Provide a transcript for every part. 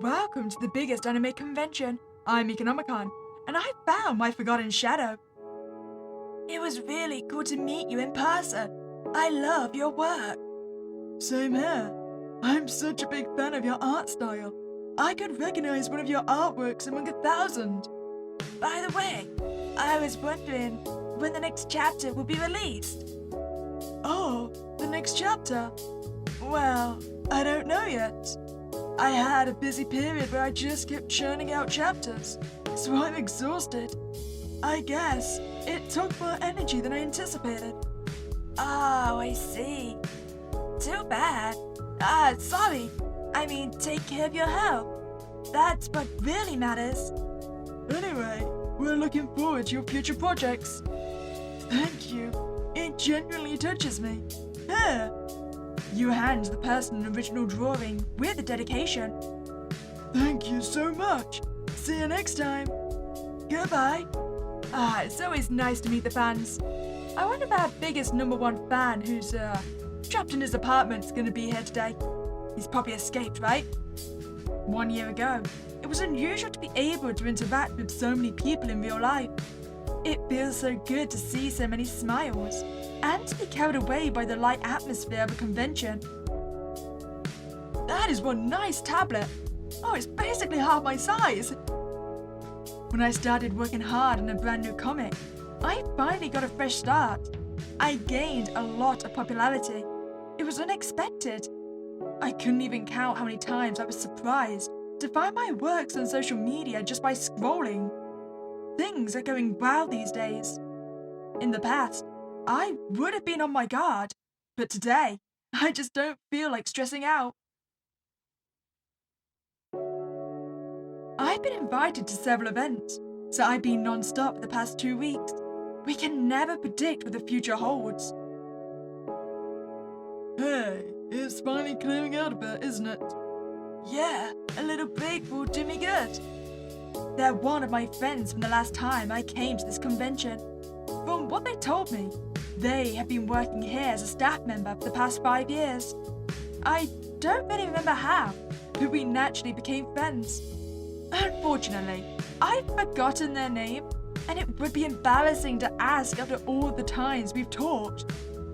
Welcome to the biggest anime convention. I'm Meek Nomicon, and I found my forgotten shadow. It was really cool to meet you in person. I love your work. Same here. I'm such a big fan of your art style. I could recognize one of your artworks among 1,000. By the way, I was wondering when the next chapter will be released. Oh, the next chapter? Well, I don't know yet. I had a busy period where I just kept churning out chapters, so I'm exhausted. I guess it took more energy than I anticipated. Oh, I see. Too bad. Sorry. I mean, take care of your health. That's what really matters. Anyway, we're looking forward to your future projects. Thank you. It genuinely touches me. Here. You hand the person an original drawing with a dedication. Thank you so much. See you next time. Goodbye. It's always nice to meet the fans. I wonder if our biggest #1 fan who's, trapped in his apartment's gonna be here today. He's probably escaped, right? 1 year ago, it was unusual to be able to interact with so many people in real life. It feels so good to see so many smiles, and to be carried away by the light atmosphere of a convention. That is one nice tablet. Oh, it's basically half my size. When I started working hard on a brand new comic, I finally got a fresh start. I gained a lot of popularity. It was unexpected. I couldn't even count how many times I was surprised to find my works on social media just by scrolling. Things are going well these days. In the past, I would have been on my guard, but today, I just don't feel like stressing out. I've been invited to several events, so I've been non-stop for the past 2 weeks. We can never predict what the future holds. Hey, it's finally clearing out a bit, isn't it? Yeah, a little break will do me good. They're one of my friends from the last time I came to this convention. From what they told me, they have been working here as a staff member for the past 5 years. I don't really remember how, but we naturally became friends. Unfortunately, I've forgotten their name, and it would be embarrassing to ask after all the times we've talked.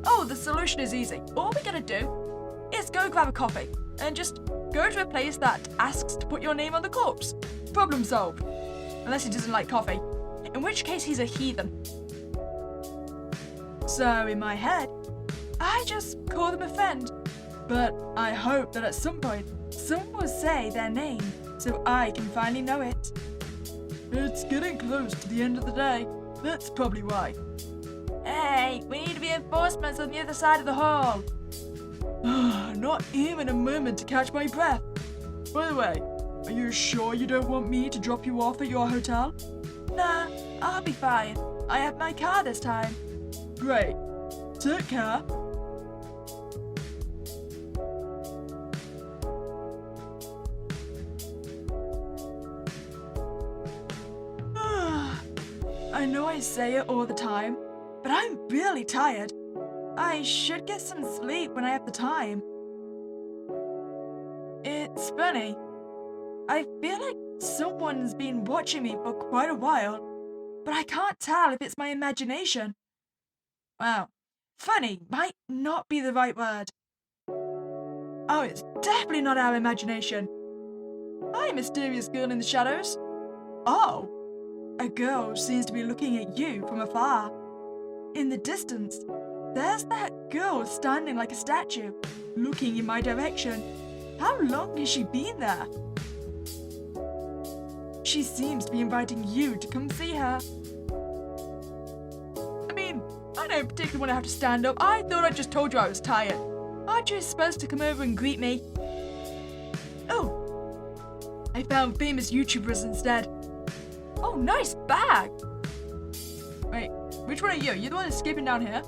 Oh, the solution is easy. All we gotta do is go grab a coffee, and just go to a place that asks to put your name on the corpse. Problem solved. Unless he doesn't like coffee, in which case he's a heathen. So in my head, I just call them a friend. But I hope that at some point, someone will say their name so I can finally know it. It's getting close to the end of the day. That's probably why. Hey, we need reinforcements on the other side of the hall. Not even a moment to catch my breath. By the way, are you sure you don't want me to drop you off at your hotel? Nah, I'll be fine. I have my car this time. Great. Take care. I know I say it all the time, but I'm really tired. I should get some sleep when I have the time. It's funny. I feel like someone's been watching me for quite a while, but I can't tell if it's my imagination. Well, funny might not be the right word. Oh, it's definitely not our imagination. Hi, mysterious girl in the shadows. Oh, a girl seems to be looking at you from afar. In the distance, there's that girl standing like a statue, looking in my direction. How long has she been there? She seems to be inviting you to come see her. I mean, I don't particularly want to have to stand up. I thought I just told you I was tired. Aren't you supposed to come over and greet me? Oh, I found famous YouTubers instead. Oh, nice bag. Wait, which one are you? You're the one escaping down here?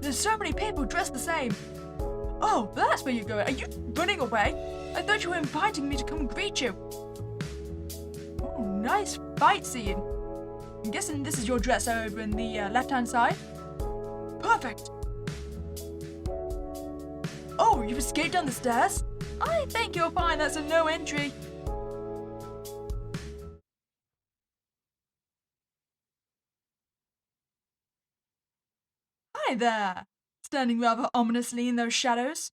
There's so many people dressed the same. Oh, that's where you're going. Are you running away? I thought you were inviting me to come greet you. Oh, nice fight scene. I'm guessing this is your dress over in the left-hand side. Perfect. Oh, you've escaped down the stairs? I think you'll find that's a no entry. Hi there, standing rather ominously in those shadows.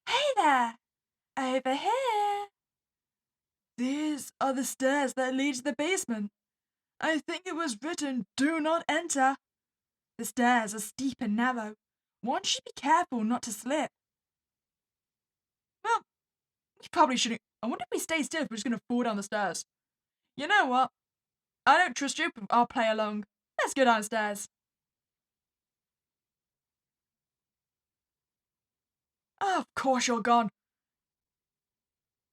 Hey there, over here. These are the stairs that lead to the basement. I think it was written, "Do not enter." The stairs are steep and narrow. One should be careful not to slip. Well, you probably shouldn't. I wonder if we stay still if we're just going to fall down the stairs. You know what? I don't trust you, but I'll play along. Let's go downstairs. Oh, of course you're gone.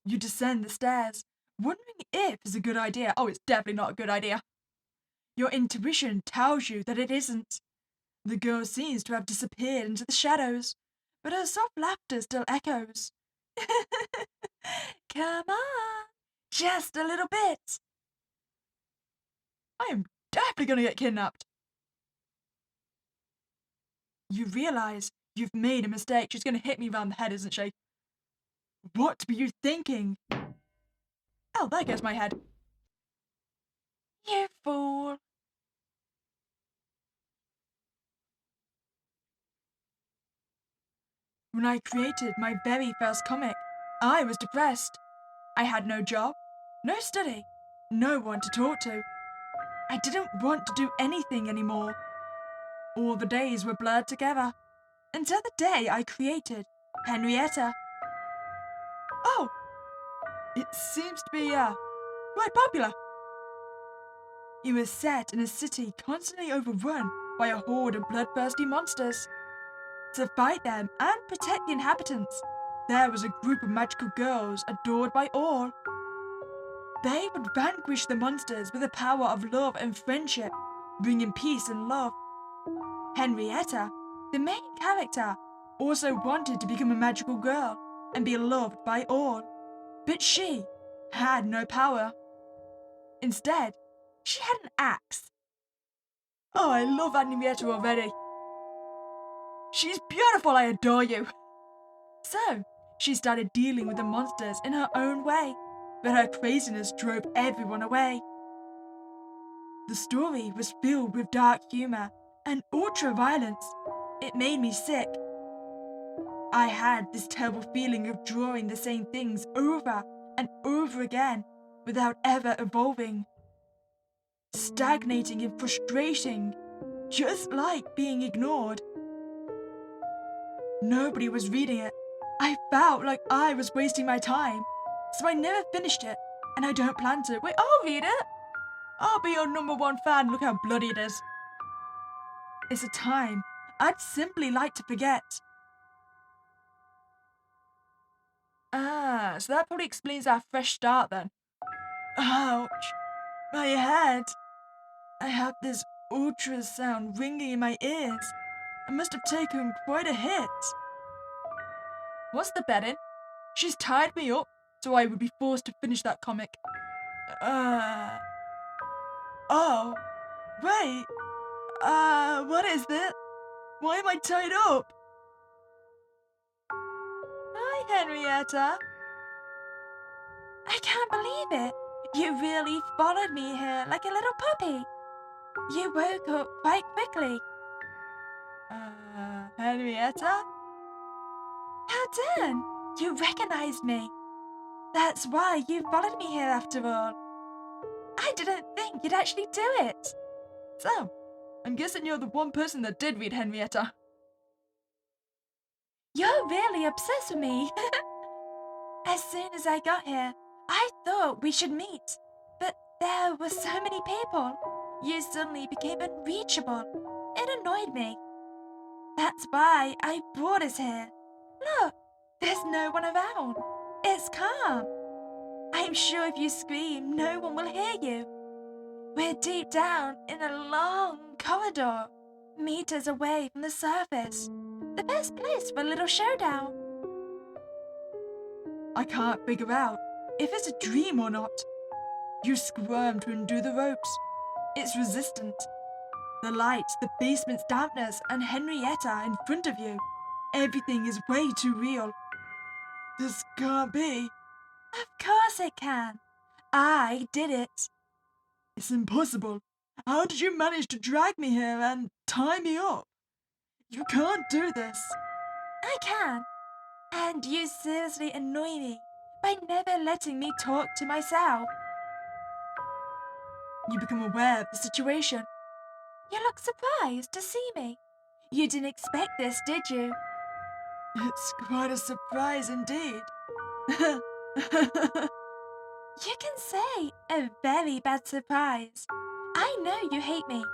You descend the stairs, wondering if it's a good idea. Oh, it's definitely not a good idea. Your intuition tells you that it isn't. The girl seems to have disappeared into the shadows, but her soft laughter still echoes. Come on, just a little bit. I am definitely going to get kidnapped. You realize you've made a mistake. She's going to hit me round the head, isn't she? What were you thinking? Oh, there goes my head. You fool. When I created my very first comic, I was depressed. I had no job, no study, no one to talk to. I didn't want to do anything anymore. All the days were blurred together, until the day I created Henrietta. Oh, it seems to be, quite popular. It was set in a city constantly overrun by a horde of bloodthirsty monsters. To fight them and protect the inhabitants, there was a group of magical girls adored by all. They would vanquish the monsters with the power of love and friendship, bringing peace and love. Henrietta, the main character, also wanted to become a magical girl and be loved by all, but she had no power. Instead, she had an axe. Oh, I love Henrietta already. She's beautiful, I adore you. So, she started dealing with the monsters in her own way, but her craziness drove everyone away. The story was filled with dark humor and ultra-violence. It made me sick. I had this terrible feeling of drawing the same things over and over again without ever evolving. Stagnating and frustrating, just like being ignored. Nobody was reading it. I felt like I was wasting my time, so I never finished it, and I don't plan to. Wait, I'll read it. I'll be your #1 fan. Look how bloody it is. It's a time I'd simply like to forget. Ah, so that probably explains our fresh start then. Ouch, my head. I have this ultrasound ringing in my ears. I must have taken quite a hit. What's the betting? She's tied me up, so I would be forced to finish that comic. Oh, wait. What is this? Why am I tied up? Hi, Henrietta. I can't believe it. You really followed me here like a little puppy. You woke up quite quickly. Henrietta? How done? You recognized me. That's why you followed me here after all. I didn't think you'd actually do it. So, I'm guessing you're the one person that did read Henrietta. You're really obsessed with me. As soon as I got here, I thought we should meet. But there were so many people. You suddenly became unreachable. It annoyed me. That's why I brought us here. Look, there's no one around. It's calm. I'm sure if you scream, no one will hear you. We're deep down in a long corridor, meters away from the surface. The best place for a little showdown. I can't figure out if it's a dream or not. You squirm to undo the ropes. It's resistant. The lights, the basement's dampness, and Henrietta in front of you. Everything is way too real. This can't be. Of course it can. I did it. It's impossible. How did you manage to drag me here and tie me up? You can't do this. I can. And you seriously annoy me by never letting me talk to myself. You become aware of the situation. You look surprised to see me. You didn't expect this, did you? It's quite a surprise indeed. You can say a very bad surprise. I know you hate me.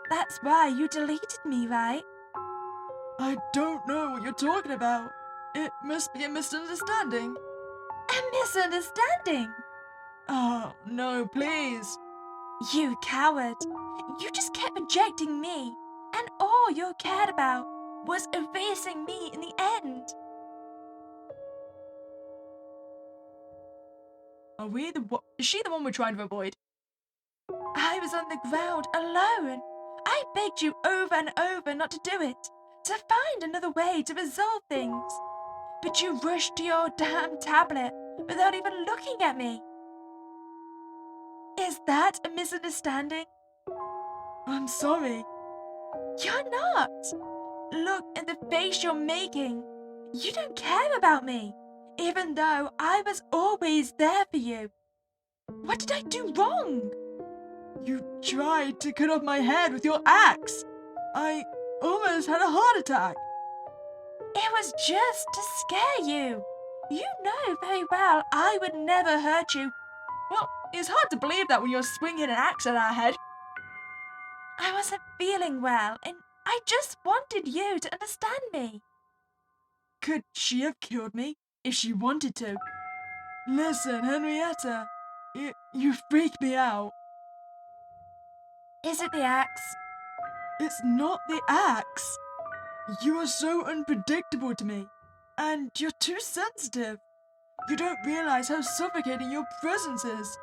That's why you deleted me, right? I don't know what you're talking about. It must be a misunderstanding. A misunderstanding? Oh, no, please. You coward. You just kept rejecting me, and all you cared about was erasing me in the end. Is she the one we're trying to avoid? I was on the ground alone. I begged you over and over not to do it, to find another way to resolve things. But you rushed to your damn tablet without even looking at me. Is that a misunderstanding? I'm sorry. You're not. Look at the face you're making. You don't care about me, even though I was always there for you. What did I do wrong? You tried to cut off my head with your axe. I almost had a heart attack. It was just to scare you. You know very well I would never hurt you. Well, it's hard to believe that when you're swinging an axe at our head. I wasn't feeling well, and I just wanted you to understand me. Could she have killed me if she wanted to? Listen, Henrietta, you freak me out. Is it the axe? It's not the axe. You are so unpredictable to me, and you're too sensitive. You don't realize how suffocating your presence is.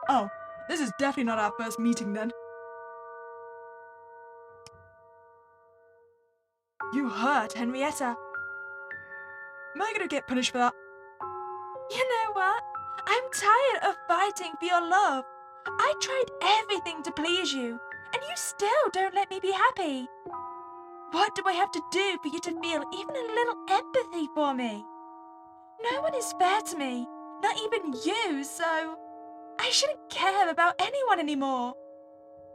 Oh, this is definitely not our first meeting then. You hurt Henrietta. Am I gonna get punished for that? You know what? I'm tired of fighting for your love. I tried everything to please you, and you still don't let me be happy. What do I have to do for you to feel even a little empathy for me? No one is fair to me, not even you, so I shouldn't care about anyone anymore.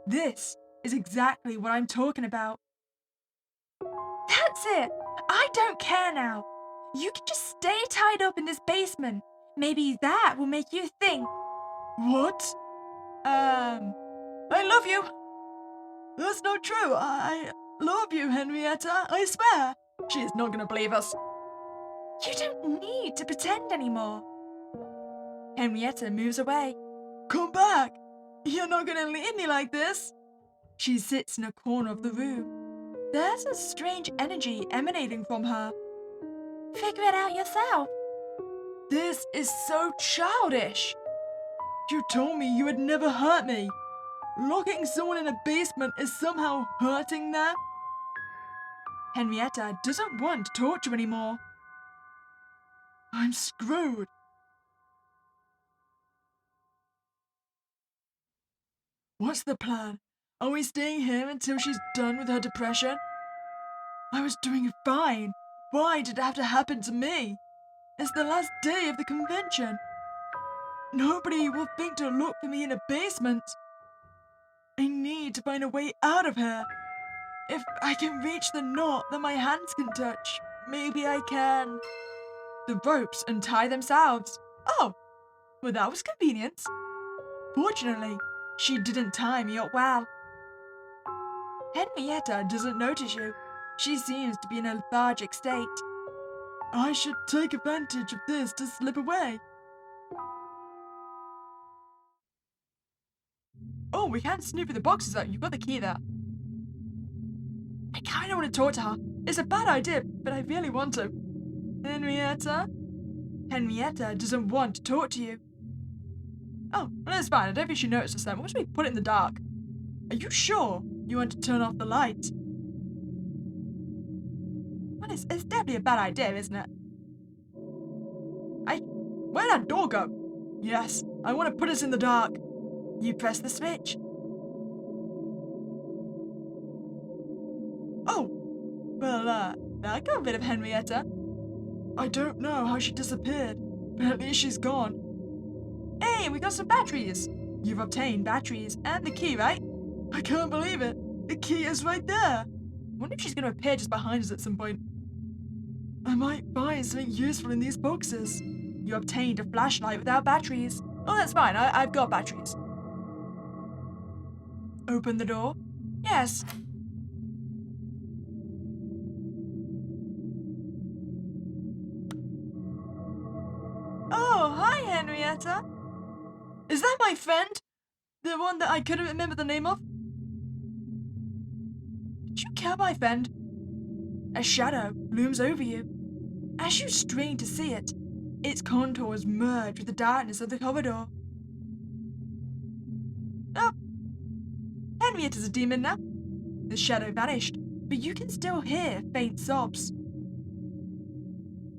This is exactly what I'm talking about. That's it. I don't care now. You can just stay tied up in this basement. Maybe that will make you think. What? I love you. That's not true. I love you, Henrietta. I swear. She is not gonna believe us. You don't need to pretend anymore. Henrietta moves away. Come back. You're not gonna leave me like this. She sits in a corner of the room. There's a strange energy emanating from her. Figure it out yourself. This is so childish. You told me you would never hurt me. Locking someone in a basement is somehow hurting them. Henrietta doesn't want to torture anymore. I'm screwed. What's the plan? Are we staying here until she's done with her depression? I was doing fine. Why did it have to happen to me? It's the last day of the convention. Nobody will think to look for me in a basement. I need to find a way out of here. If I can reach the knot that my hands can touch, maybe I can. The ropes untie themselves. Oh, well, that was convenient. Fortunately, she didn't tie me up well. Henrietta doesn't notice you. She seems to be in a lethargic state. I should take advantage of this to slip away. Oh, we can't snoop in the boxes though. You've got the key there. I kind of want to talk to her. It's a bad idea, but I really want to. Henrietta? Henrietta doesn't want to talk to you. Oh, well, that's fine. I don't think she noticed us then. What should we put it in the dark? Are you sure you want to turn off the light? Well, it's definitely a bad idea, isn't it? Where'd that door go? Yes, I want to put us in the dark. You press the switch. Oh, well, that got rid of Henrietta. I don't know how she disappeared, but at least she's gone. Hey, we got some batteries. You've obtained batteries and the key, right? I can't believe it. The key is right there. Wonder if she's going to appear just behind us at some point. I might find something useful in these boxes. You obtained a flashlight without batteries. Oh, that's fine. I've got batteries. Open the door? Yes. Oh, hi, Henrietta. Is that my friend? The one that I couldn't remember the name of? Did you kill my friend? A shadow looms over you. As you strain to see it, its contours merge with the darkness of the corridor. Oh, Henrietta's a demon now. The shadow vanished, but you can still hear faint sobs.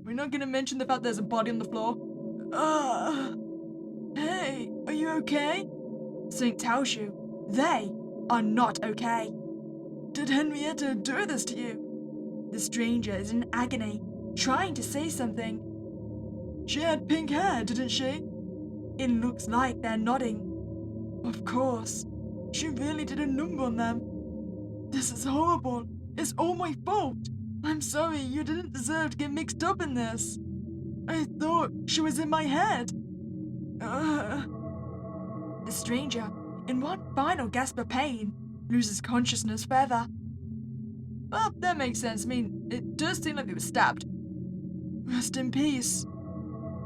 We're not going to mention the fact there's a body on the floor. Hey, are you okay? Something tells you they are not okay. Did Henrietta do this to you? The stranger is in agony, trying to say something. She had pink hair, didn't she? It looks like they're nodding. Of course, she really did a number on them. This is horrible. It's all my fault. I'm sorry, you didn't deserve to get mixed up in this. I thought she was in my head. The stranger, in one final gasp of pain, loses consciousness forever. Well, that makes sense. I mean, it does seem like they were stabbed. Rest in peace.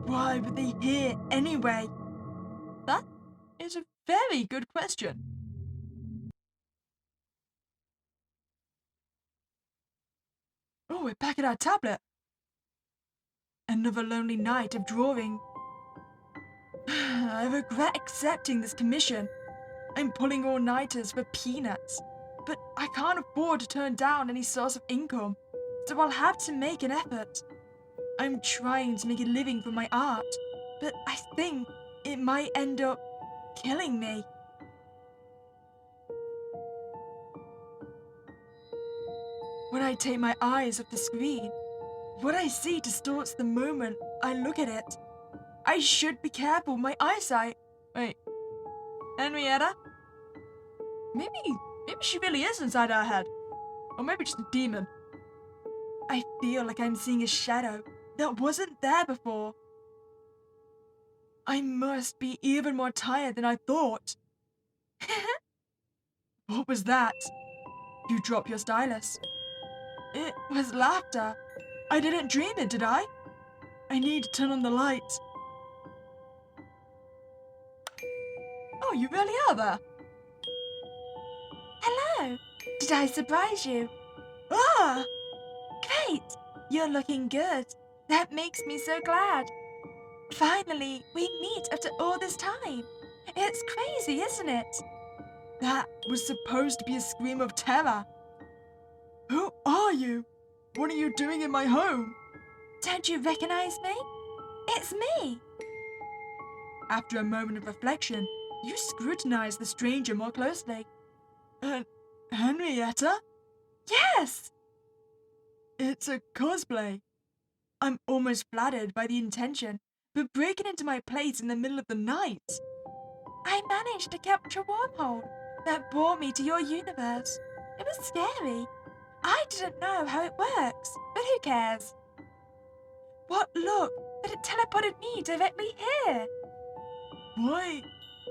Why were they here anyway? That is a very good question. Oh, we're back at our tablet. Another lonely night of drawing. I regret accepting this commission. I'm pulling all-nighters for peanuts, but I can't afford to turn down any source of income, so I'll have to make an effort. I'm trying to make a living from my art, but I think it might end up killing me. When I take my eyes off the screen, what I see distorts the moment I look at it. I should be careful with my eyesight. Wait, Henrietta? Maybe she really is inside our head. Or maybe just a demon. I feel like I'm seeing a shadow that wasn't there before. I must be even more tired than I thought. What was that? You dropped your stylus. It was laughter. I didn't dream it, did I? I need to turn on the light. Oh, you really are there. Hello. Did I surprise you? Ah! Great. You're looking good. That makes me so glad. Finally, we meet after all this time. It's crazy, isn't it? That was supposed to be a scream of terror. Who are you? What are you doing in my home? Don't you recognize me? It's me. After a moment of reflection, you scrutinize the stranger more closely. Henrietta? Yes. It's a cosplay. I'm almost flattered by the intention, but breaking into my place in the middle of the night. I managed to capture a wormhole that brought me to your universe. It was scary. I didn't know how it works, but who cares? What look that it teleported me directly here. Why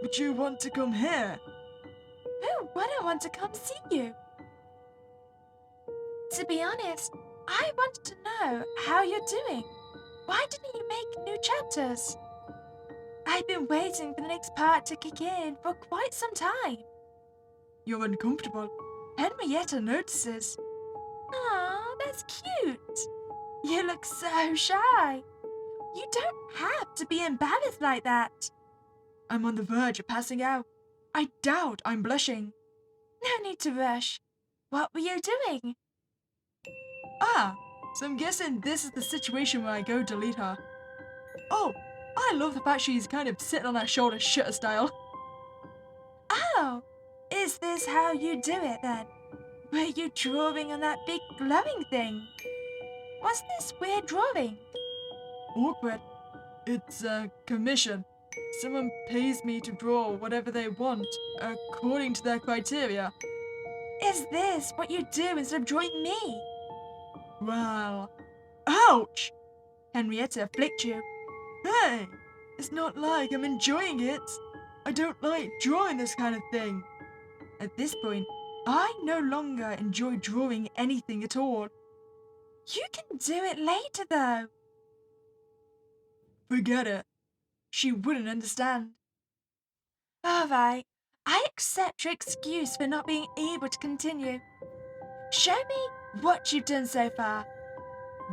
would you want to come here? Who wouldn't want to come see you? To be honest, I wanted to know how you're doing. Why didn't you make new chapters? I've been waiting for the next part to kick in for quite some time. You're uncomfortable. Henrietta notices. Aw, that's cute. You look so shy. You don't have to be embarrassed like that. I'm on the verge of passing out. I doubt I'm blushing. No need to rush. What were you doing? Ah, so I'm guessing this is the situation where I go delete her. Oh, I love the fact she's kind of sitting on her shoulder shutter style. Oh, is this how you do it then? Were you drawing on that big glowing thing? What's this weird drawing? Awkward. It's a commission. Someone pays me to draw whatever they want, according to their criteria. Is this what you do instead of drawing me? Well, ouch! Henrietta flicked you. Hey, it's not like I'm enjoying it. I don't like drawing this kind of thing. At this point, I no longer enjoy drawing anything at all. You can do it later though. Forget it. She wouldn't understand. Alright, I accept your excuse for not being able to continue. Show me what you've done so far.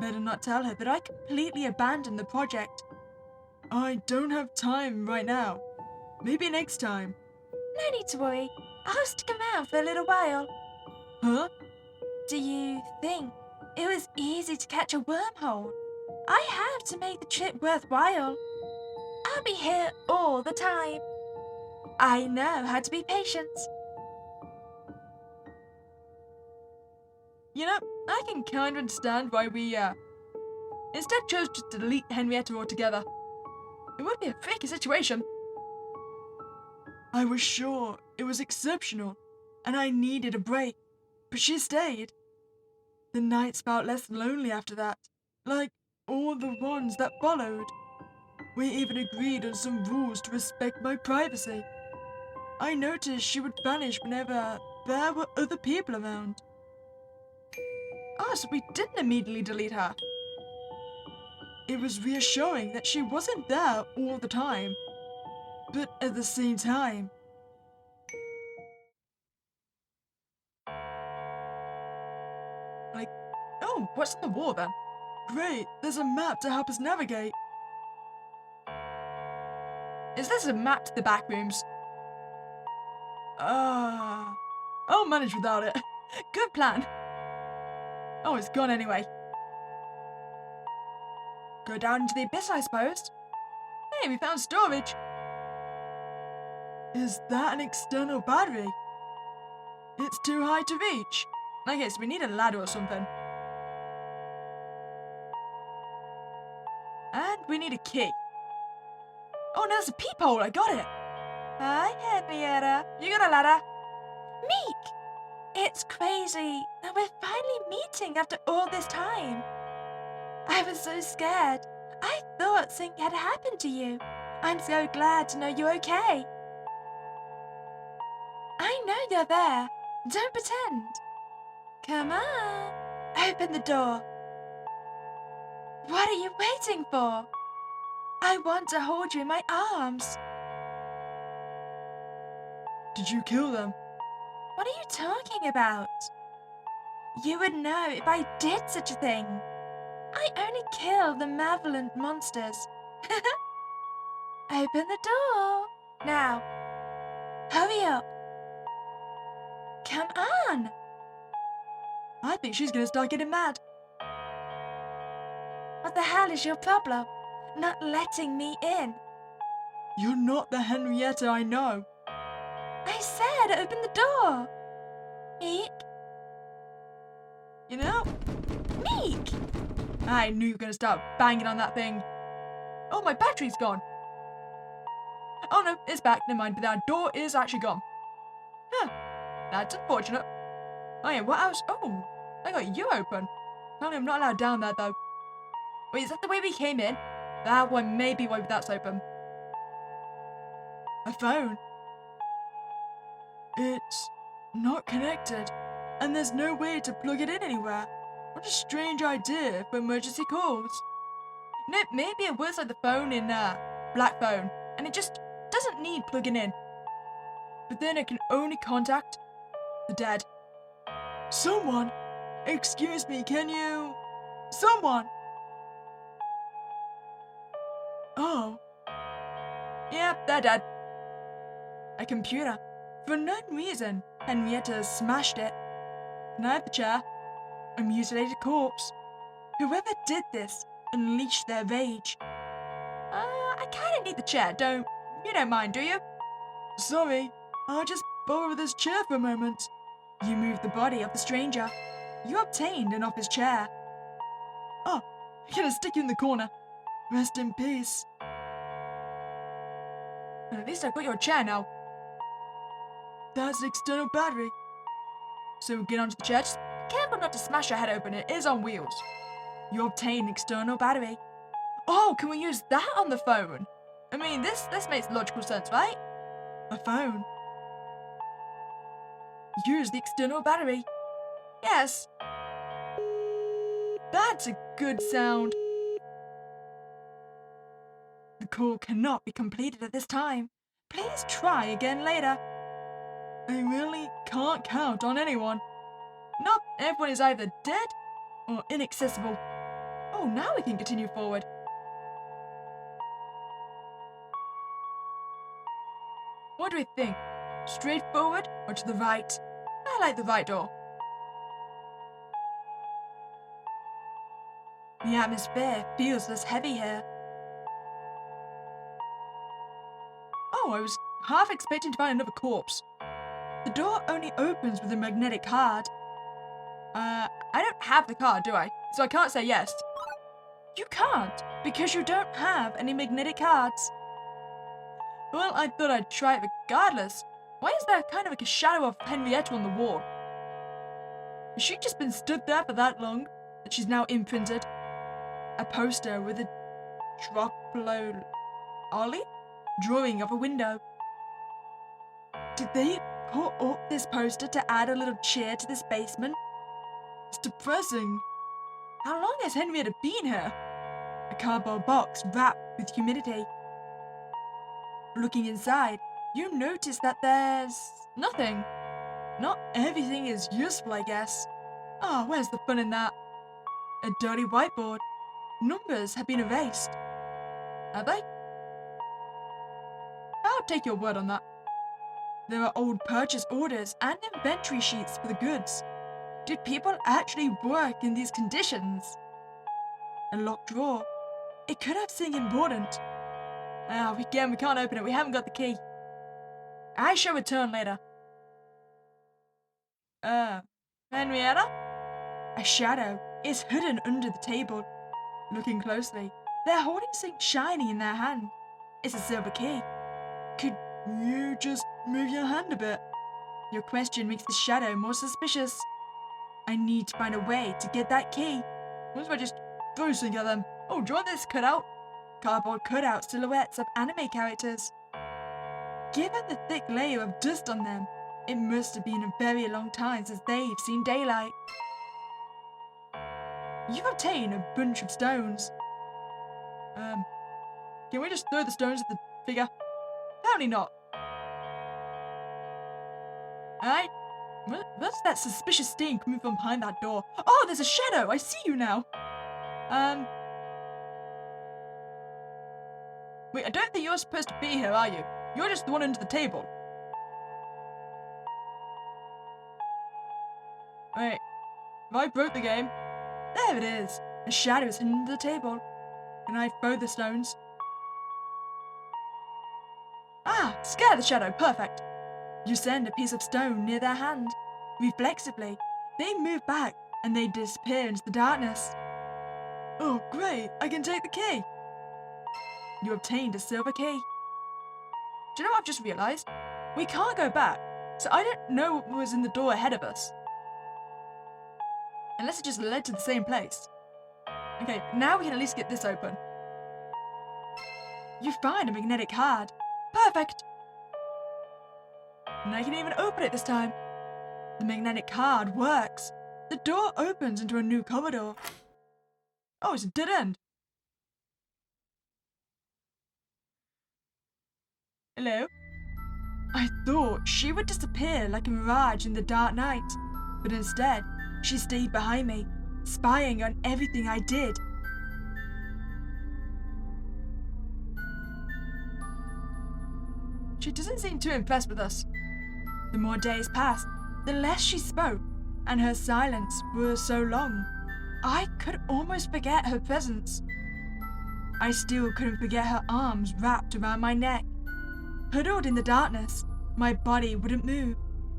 Better not tell her that I completely abandoned the project. I don't have time right now. Maybe next time. No need to worry. I'll stick around for a little while. Huh? Do you think it was easy to catch a wormhole? I have to make the trip worthwhile. I'll be here all the time. I know how to be patient. You know, I can kind of understand why we, instead chose to delete Henrietta altogether. It would be a freaky situation. I was sure it was exceptional, and I needed a break, but she stayed. The nights felt less lonely after that, like all the ones that followed. We even agreed on some rules to respect my privacy. I noticed she would vanish whenever there were other people around. Oh, so we didn't immediately delete her. It was reassuring that she wasn't there all the time, but at the same time, like, oh, what's on the wall then? Great, there's a map to help us navigate. Is this a map to the back rooms? I'll manage without it. Good plan. Oh, it's gone anyway. Go down into the abyss, I suppose. Hey, we found storage. Is that an external battery? It's too high to reach. Okay, so we need a ladder or something. And we need a key. Oh, no, there's a peephole. I got it. Hi, Henrietta. You got a ladder? Meek! It's crazy that we're finally meeting after all this time. I was so scared. I thought something had happened to you. I'm so glad to know you're okay. I know you're there. Don't pretend. Come on. Open the door. What are you waiting for? I want to hold you in my arms. Did you kill them? What are you talking about? You would know if I did such a thing. I only kill the malevolent monsters. Open the door. Now, hurry up. Come on. I think she's gonna start getting mad. What the hell is your problem? Not letting me in. You're not the Henrietta I know. I said open the door. Meek? You know, Meek! I knew you were gonna start banging on that thing. Oh, my battery's gone. Oh no, it's back. Never mind, but that door is actually gone. Huh, that's unfortunate. Oh yeah, what else? Oh, I got you open. Apparently I'm not allowed down there though. Wait, is that the way we came in? That one may be why that's open. A phone. It's not connected, and there's no way to plug it in anywhere. What a strange idea for emergency calls. No, maybe it works like the phone in Black Phone, and it just doesn't need plugging in. But then it can only contact the dead. Someone! Excuse me, can you... Someone! Oh. Yep, they're dead. A computer. For no reason, Henrietta smashed it. Can I have the chair? A mutilated corpse. Whoever did this unleashed their rage. I I kinda need the chair, you don't mind, do you? Sorry, I'll just borrow this chair for a moment. You moved the body of the stranger. You obtained an office chair. Oh, I'm gonna stick you in the corner. Rest in peace. Well, at least I've got your chair now. That's an external battery. So get onto the chair. Just be careful not to smash your head open. It is on wheels. You obtain external battery. Oh, can we use that on the phone? I mean, this makes logical sense, right? A phone. Use the external battery. Yes. That's a good sound. The call cannot be completed at this time. Please try again later. I really can't count on anyone. Nope, everyone is either dead or inaccessible. Oh, now we can continue forward. What do we think? Straight forward or to the right? I like the right door. The atmosphere feels less heavy here. Oh, I was half expecting to find another corpse. The door only opens with a magnetic card. I don't have the card, do I? So I can't say yes. You can't, because you don't have any magnetic cards. Well, I thought I'd try it regardless. Why is there kind of like a shadow of Henrietta on the wall? Has she just been stood there for that long that she's now imprinted? A poster with a Ollie drawing of a window. Did they put up this poster to add a little cheer to this basement? It's depressing. How long has Henrietta been here? A cardboard box wrapped with humidity. Looking inside, you notice that there's nothing. Not everything is useful, I guess. Ah, where's the fun in that? A dirty whiteboard. Numbers have been erased. Have they? I'll take your word on that. There are old purchase orders and inventory sheets for the goods. Did people actually work in these conditions? A locked drawer. It could have something important. We can't open it. We haven't got the key. I shall return later. Henrietta? A shadow is hidden under the table. Looking closely, they're holding something shiny in their hand. It's a silver key. Could you just move your hand a bit? Your question makes the shadow more suspicious. I need to find a way to get that key. What if I just throw something at them? Oh, do you want this cutout? Cardboard cutout silhouettes of anime characters. Given the thick layer of dust on them, it must have been a very long time since they've seen daylight. You've obtained a bunch of stones. Can we just throw the stones at the figure? Apparently not. Alright. What's that suspicious stain coming from behind that door? Oh, there's a shadow! I see you now! Wait, I don't think you're supposed to be here, are you? You're just the one under the table. Wait, have I broke the game? There it is. A shadow is under the table. Can I throw the stones? Ah, scare the shadow, perfect. You send a piece of stone near their hand. Reflexively, they move back and they disappear into the darkness. Oh, great, I can take the key. You obtained a silver key. Do you know what I've just realised? We can't go back, so I don't know what was in the door ahead of us. Unless it just led to the same place. Okay, now we can at least get this open. You find a magnetic card. Perfect! And I can even open it this time. The magnetic card works. The door opens into a new corridor. Oh, it's a dead end. Hello? I thought she would disappear like a mirage in the dark night, but instead, she stayed behind me, spying on everything I did. She doesn't seem too impressed with us. The more days passed, the less she spoke, and her silence was so long, I could almost forget her presence. I still couldn't forget her arms wrapped around my neck. Huddled in the darkness, my body wouldn't move,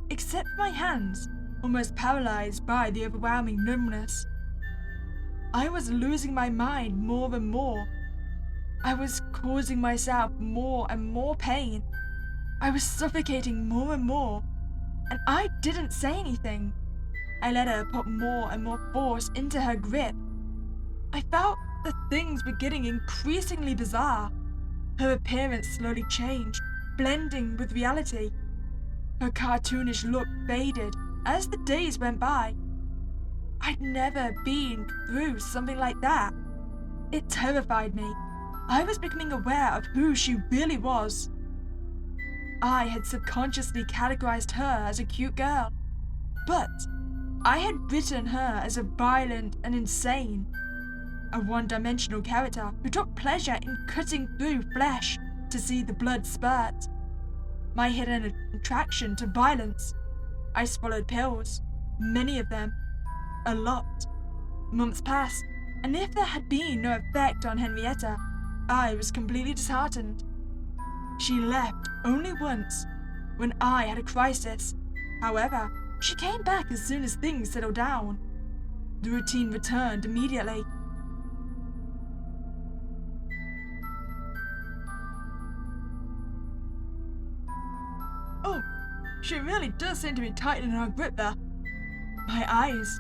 except for my hands, almost paralyzed by the overwhelming numbness. I was losing my mind more and more. I was causing myself more and more pain. I was suffocating more and more, and I didn't say anything. I let her put more and more force into her grip. I felt that things were getting increasingly bizarre. Her appearance slowly changed, blending with reality. Her cartoonish look faded as the days went by. I'd never been through something like that. It terrified me. I was becoming aware of who she really was. I had subconsciously categorized her as a cute girl, but I had written her as a violent and insane, a one-dimensional character who took pleasure in cutting through flesh to see the blood spurt. My hidden attraction to violence. I swallowed pills, many of them, a lot. Months passed, and if there had been no effect on Henrietta, I was completely disheartened. She left only once, when I had a crisis. However, she came back as soon as things settled down. The routine returned immediately. Oh, she really does seem to be tightening her grip there. My eyes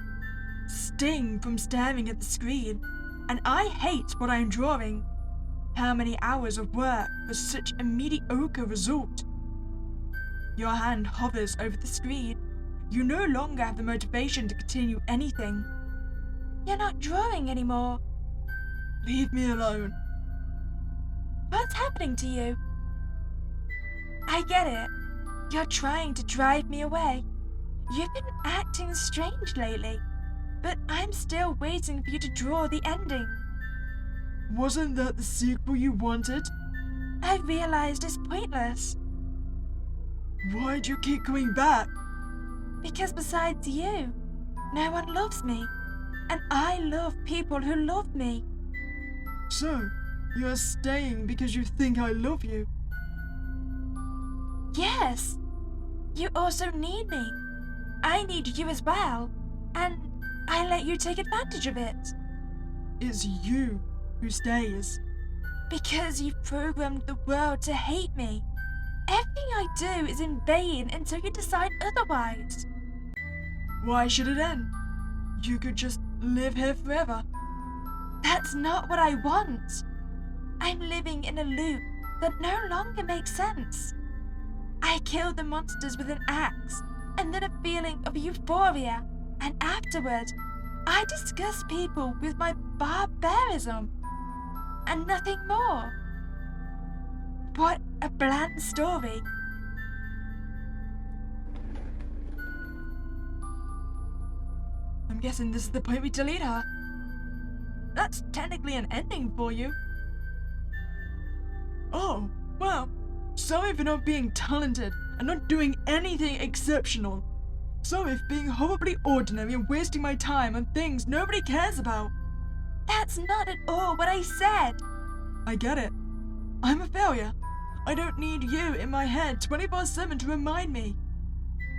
sting from staring at the screen, and I hate what I am drawing. How many hours of work for such a mediocre result? Your hand hovers over the screen. You no longer have the motivation to continue anything. You're not drawing anymore. Leave me alone. What's happening to you? I get it. You're trying to drive me away. You've been acting strange lately, but I'm still waiting for you to draw the ending. Wasn't that the sequel you wanted? I realized it's pointless. Why'd you keep coming back? Because besides you, no one loves me. And I love people who love me. So, you're staying because you think I love you? Yes. You also need me. I need you as well. And I let you take advantage of it. It's you who stays. Because you've programmed the world to hate me. Everything I do is in vain until you decide otherwise. Why should it end? You could just live here forever. That's not what I want. I'm living in a loop that no longer makes sense. I kill the monsters with an axe, and then a feeling of euphoria, and afterward, I discuss people with my barbarism, and nothing more. What a bland story. I'm guessing this is the point we delete her. That's technically an ending for you. Oh, well, sorry for not being talented and not doing anything exceptional. Sorry for being horribly ordinary and wasting my time on things nobody cares about. That's not at all what I said. I get it. I'm a failure. I don't need you in my head 24/7 to remind me.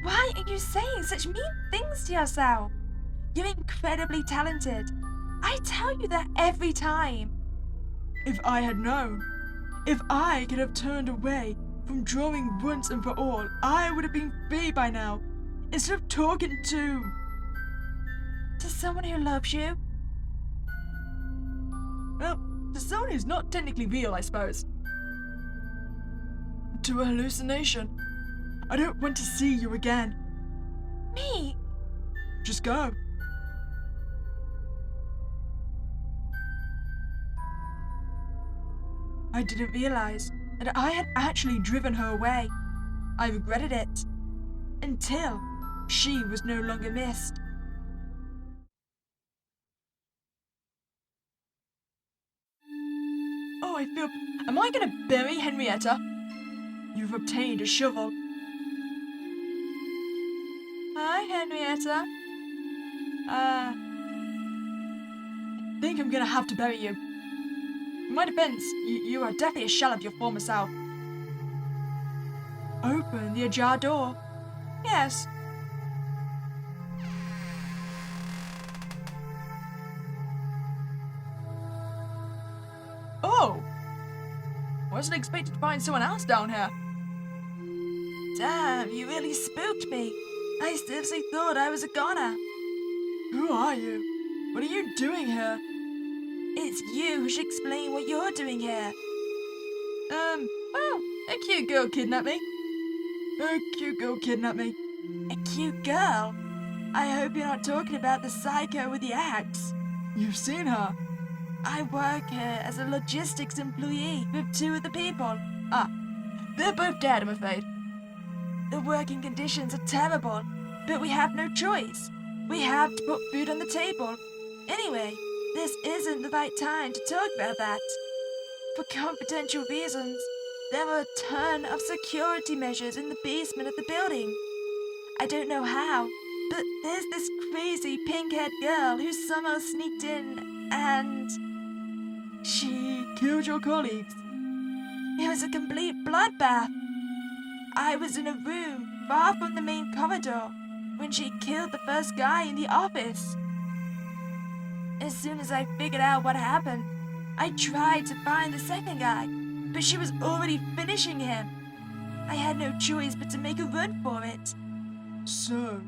Why are you saying such mean things to yourself? You're incredibly talented. I tell you that every time. If I had known, if I could have turned away from drawing once and for all, I would have been free by now, instead of talking to someone who loves you. Well, to someone who's not technically real, I suppose. To a hallucination. I don't want to see you again. Me? Just go. I didn't realize that I had actually driven her away. I regretted it. Until she was no longer missed. Oh, I feel... Am I gonna bury Henrietta? You've obtained a shovel. Hi, Henrietta. I think I'm gonna have to bury you. my defense, you are definitely a shell of your former self. Open the ajar door. Yes. Oh! Wasn't expected to find someone else down here. Damn, you really spooked me. I seriously thought I was a goner. Who are you? What are you doing here? It's you who should explain what you're doing here. Well, a cute girl kidnapped me. A cute girl kidnapped me. A cute girl? I hope you're not talking about the psycho with the axe. You've seen her. I work here as a logistics employee with two of the people. They're both dead, I'm afraid. The working conditions are terrible, but we have no choice. We have to put food on the table. Anyway, this isn't the right time to talk about that. For confidential reasons, there are a ton of security measures in the basement of the building. I don't know how, but there's this crazy pink-haired girl who somehow sneaked in and... She killed your colleagues. It was a complete bloodbath. I was in a room far from the main corridor when she killed the first guy in the office. As soon as I figured out what happened, I tried to find the second guy, but she was already finishing him. I had no choice but to make a run for it. So,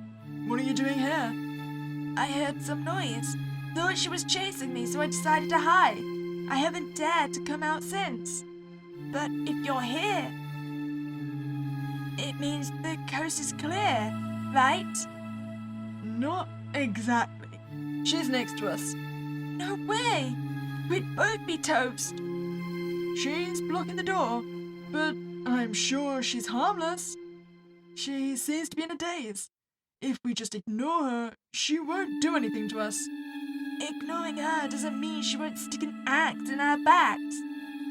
what are you doing here? I heard some noise, thought she was chasing me, so I decided to hide. I haven't dared to come out since. But if you're here, it means the coast is clear, right? Not exactly. She's next to us. No way! We'd both be toast. She's blocking the door, but I'm sure she's harmless. She seems to be in a daze. If we just ignore her, she won't do anything to us. Ignoring her doesn't mean she won't stick an axe in our backs.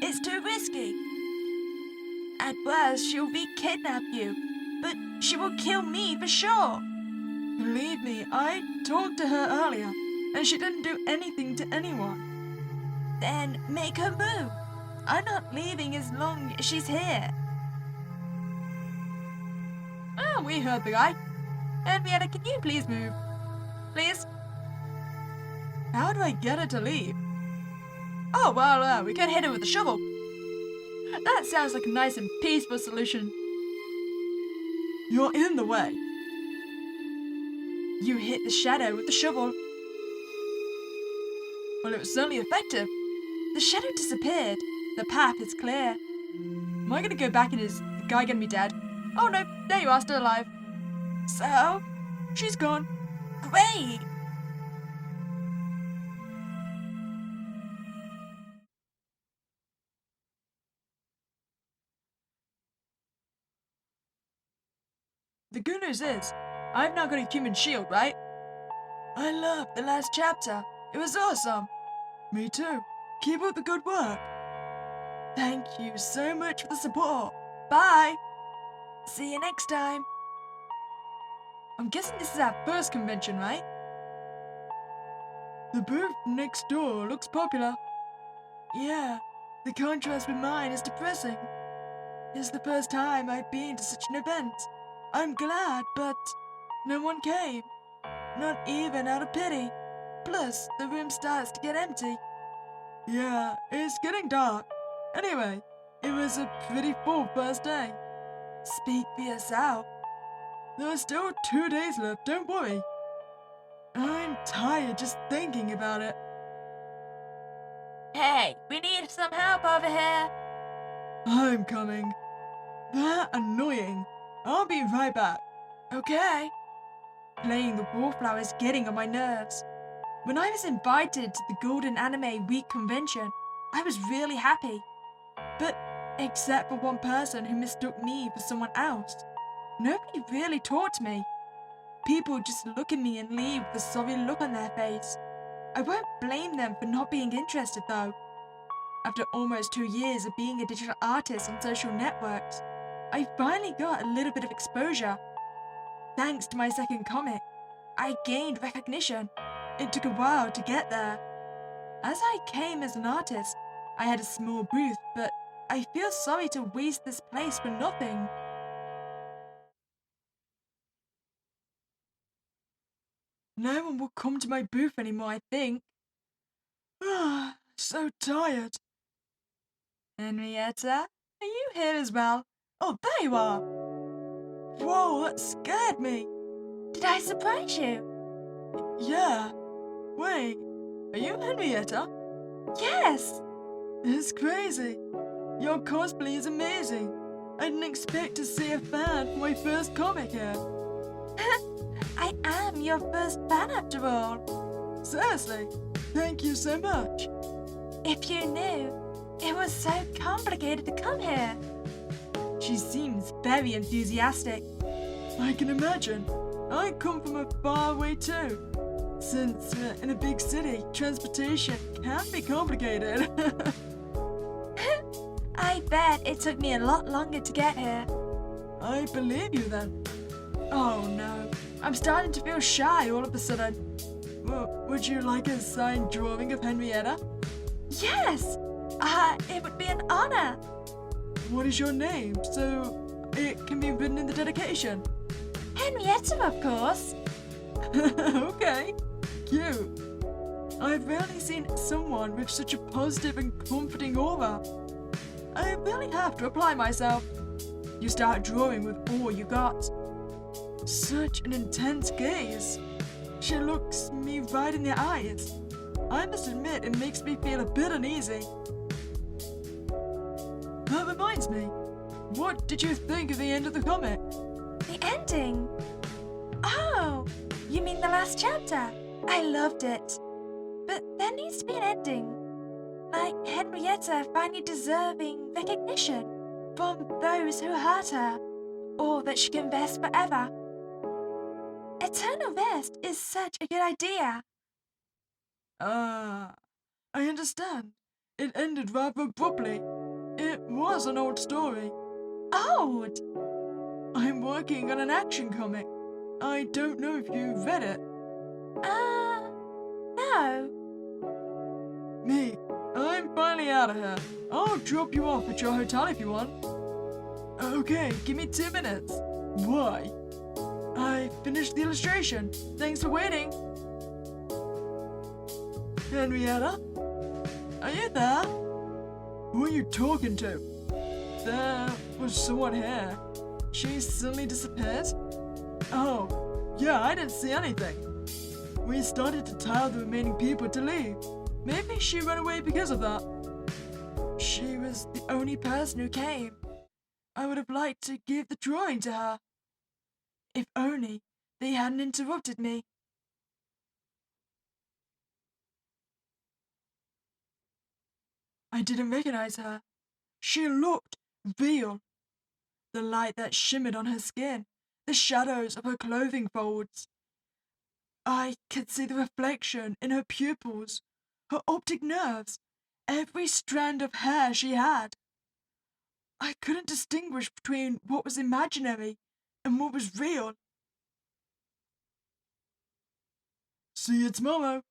It's too risky. At worst, she'll re-kidnap you, but she will kill me for sure. Believe me, I talked to her earlier, and she didn't do anything to anyone. Then make her move. I'm not leaving as long as she's here. Ah, we heard the guy. Henrietta, can you please move? Please? How do I get her to leave? Oh, well, we can hit her with a shovel. That sounds like a nice and peaceful solution. You're in the way. You hit the shadow with the shovel. Well, it was certainly effective. The shadow disappeared. The path is clear. Am I gonna go back and is the guy gonna be dead? Oh no, there you are, still alive. So? She's gone. Great! The good news is, I've now got a human shield, right? I loved the last chapter. It was awesome. Me too. Keep up the good work. Thank you so much for the support. Bye. See you next time. I'm guessing this is our first convention, right? The booth next door looks popular. Yeah, the contrast with mine is depressing. It's the first time I've been to such an event. I'm glad, but no one came. Not even out of pity. Plus, the room starts to get empty. Yeah, it's getting dark. Anyway, it was a pretty full first day. Speak for yourself. There are still 2 days left, don't worry. I'm tired just thinking about it. Hey, we need some help over here. I'm coming. They're annoying. I'll be right back. Okay. Playing the wallflower is getting on my nerves. When I was invited to the Golden Anime Week convention, I was really happy. But except for one person who mistook me for someone else, nobody really talked to me. People just look at me and leave with a sorry look on their face. I won't blame them for not being interested though. After almost 2 years of being a digital artist on social networks, I finally got a little bit of exposure. Thanks to my second comic, I gained recognition. It took a while to get there. As I came as an artist, I had a small booth, but I feel sorry to waste this place for nothing. No one will come to my booth anymore, I think. Ah, so tired. Henrietta, are you here as well? Oh, there you are. Whoa, that scared me. Did I surprise you? Yeah. Wait, are you Henrietta? Yes. It's crazy. Your cosplay is amazing. I didn't expect to see a fan for my first comic here. I am your first fan after all. Seriously, thank you so much. If you knew, it was so complicated to come here. She seems very enthusiastic. I can imagine. I come from a far away too. Since in a big city, transportation can be complicated. I bet it took me a lot longer to get here. I believe you then. Oh no, I'm starting to feel shy all of a sudden. Well, would you like a signed drawing of Henrietta? Yes! It would be an honor. What is your name so it can be written in the dedication? Henrietta, of course. Okay, cute. I've rarely seen someone with such a positive and comforting aura. I really have to apply myself. You start drawing with all you got. Such an intense gaze. She looks me right in the eyes. I must admit it makes me feel a bit uneasy. That reminds me, what did you think of the end of the comic? The ending? Oh, you mean the last chapter? I loved it. But there needs to be an ending. Like Henrietta finally deserving recognition from those who hurt her, or that she can rest forever. Eternal rest is such a good idea. I understand. It ended rather abruptly. It was an old story. Old? I'm working on an action comic. I don't know if you've read it. No. Me, I'm finally out of here. I'll drop you off at your hotel if you want. Okay, give me 2 minutes. Why? I finished the illustration. Thanks for waiting. Henrietta? Are you there? Who are you talking to? There was someone here. She suddenly disappeared? Oh, yeah, I didn't see anything. We started to tell the remaining people to leave. Maybe she ran away because of that. She was the only person who came. I would have liked to give the drawing to her. If only they hadn't interrupted me. I didn't recognize her. She looked real. The light that shimmered on her skin, the shadows of her clothing folds. I could see the reflection in her pupils, her optic nerves, every strand of hair she had. I couldn't distinguish between what was imaginary and what was real. See you tomorrow.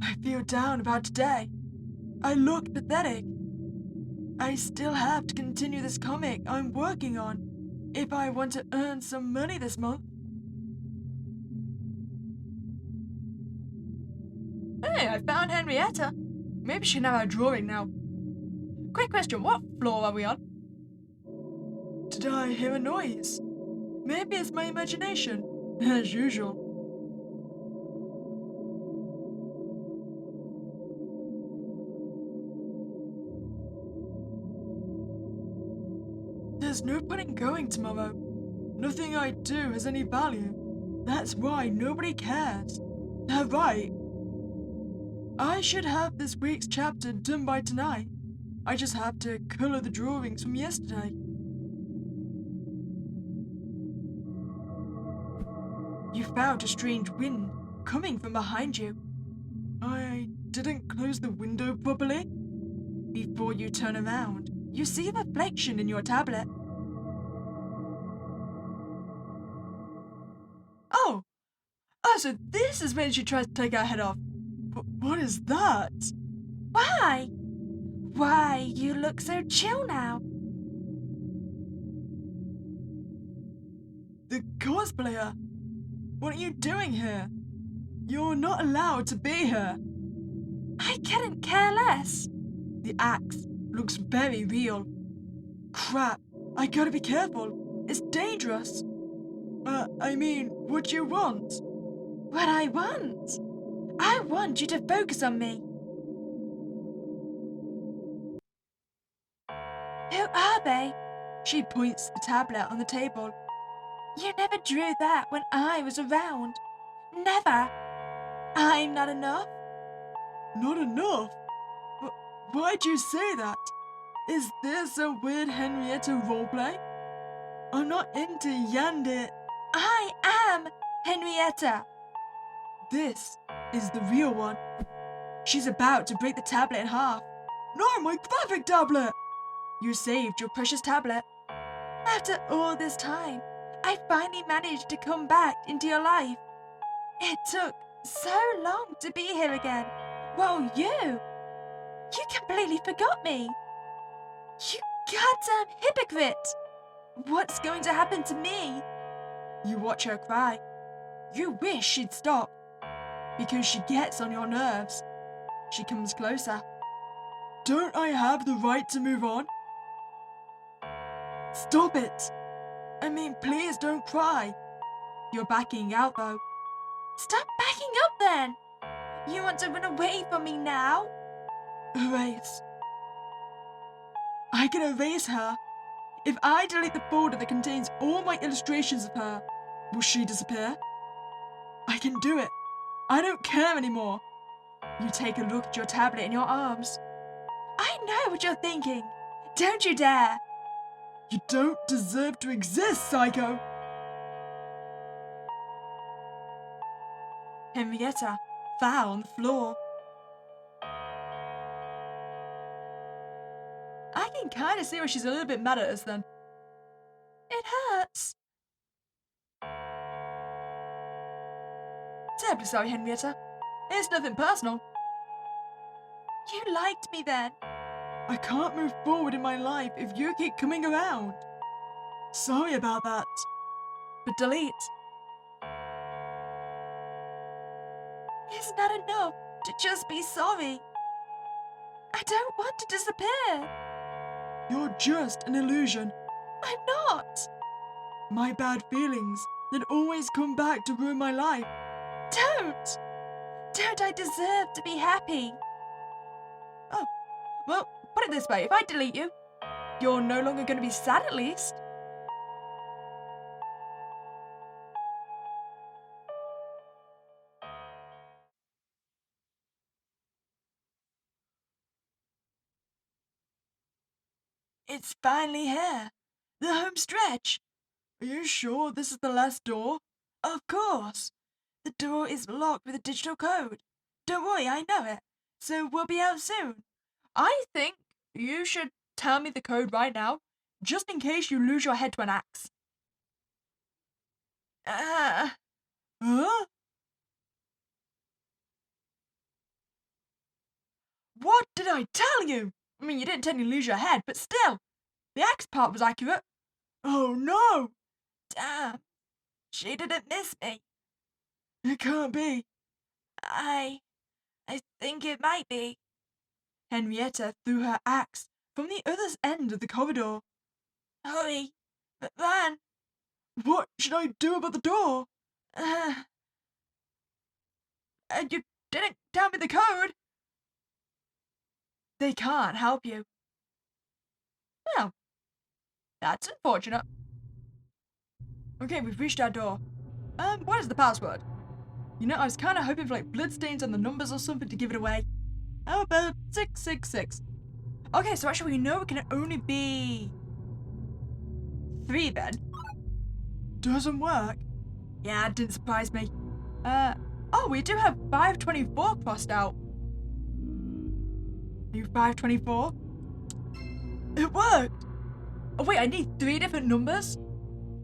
I feel down about today. I look pathetic. I still have to continue this comic I'm working on if I want to earn some money this month. Hey, I found Henrietta. Maybe she can have our drawing now. Quick question, what floor are we on? Did I hear a noise? Maybe it's my imagination, as usual. There's no point in going tomorrow. Nothing I do has any value. That's why nobody cares. They're right. I should have this week's chapter done by tonight. I just have to color the drawings from yesterday. You felt a strange wind coming from behind you. I didn't close the window properly. Before you turn around, you see a reflection in your tablet. Oh, so this is when she tries to take her head off. What is that? Why? Why, you look so chill now. The cosplayer! What are you doing here? You're not allowed to be here. I couldn't care less. The axe looks very real. Crap, I gotta be careful. It's dangerous. I mean, what do you want? What I want? I want you to focus on me. Who are they? She points to the tablet on the table. You never drew that when I was around. Never. I'm not enough. Not enough? Why'd you say that? Is this a weird Henrietta roleplay? I'm not into yandere. I am Henrietta. This is the real one. She's about to break the tablet in half. No, my graphic tablet! You saved your precious tablet. After all this time, I finally managed to come back into your life. It took so long to be here again. Well, you completely forgot me. You goddamn hypocrite. What's going to happen to me? You watch her cry. You wish she'd stop. Because she gets on your nerves. She comes closer. Don't I have the right to move on? Stop it! I mean, please don't cry. You're backing out though. Stop backing up then. You want to run away from me now? Erase. I can erase her. If I delete the folder that contains all my illustrations of her, will she disappear? I can do it. I don't care anymore. You take a look at your tablet in your arms. I know what you're thinking. Don't you dare. You don't deserve to exist, psycho. Henrietta fell on the floor. I can kind of see why she's a little bit mad at us then. It hurts. Terribly sorry, Henrietta. It's nothing personal. You liked me then. I can't move forward in my life if you keep coming around. Sorry about that. But delete. It's not enough to just be sorry. I don't want to disappear. You're just an illusion. I'm not. My bad feelings that always come back to ruin my life. Don't. Don't I deserve to be happy? Oh, well, put it this way. If I delete you, you're no longer going to be sad at least. It's finally here. The home stretch. Are you sure this is the last door? Of course. The door is locked with a digital code. Don't worry, I know it. So we'll be out soon. I think you should tell me the code right now, just in case you lose your head to an axe. Huh? What did I tell you? I mean, you didn't technically lose your head, but still. The axe part was accurate. Oh no! Damn. She didn't miss me. It can't be. I think it might be. Henrietta threw her axe from the other end of the corridor. Hurry, run. What should I do about the door? You didn't tell me the code. They can't help you. Well, that's unfortunate. Okay, we've reached our door. What is the password? You know, I was kind of hoping for like bloodstains on the numbers or something to give it away. How about 666? Okay, so actually we know it can only be 3 then. Doesn't work. Yeah, it didn't surprise me. Oh, we do have 524 crossed out. Are you 524? It worked! Oh wait, I need 3 different numbers?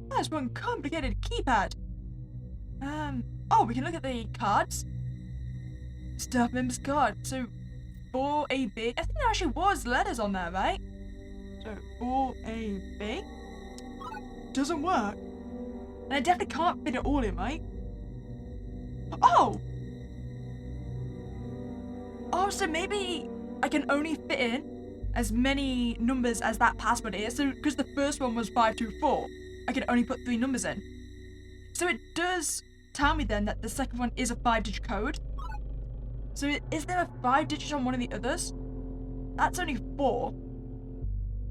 That's one complicated keypad. Oh, we can look at the cards. Staff member's card. So 4AB. I think there actually was letters on there, right? So 4AB doesn't work. And I definitely can't fit it all in, right? Oh! Oh, so maybe I can only fit in as many numbers as that password is. So because the first one was 524, I can only put 3 numbers in. So it does tell me then that the second one is a 5-digit code. So is there a 5 digits on one of the others? That's only 4.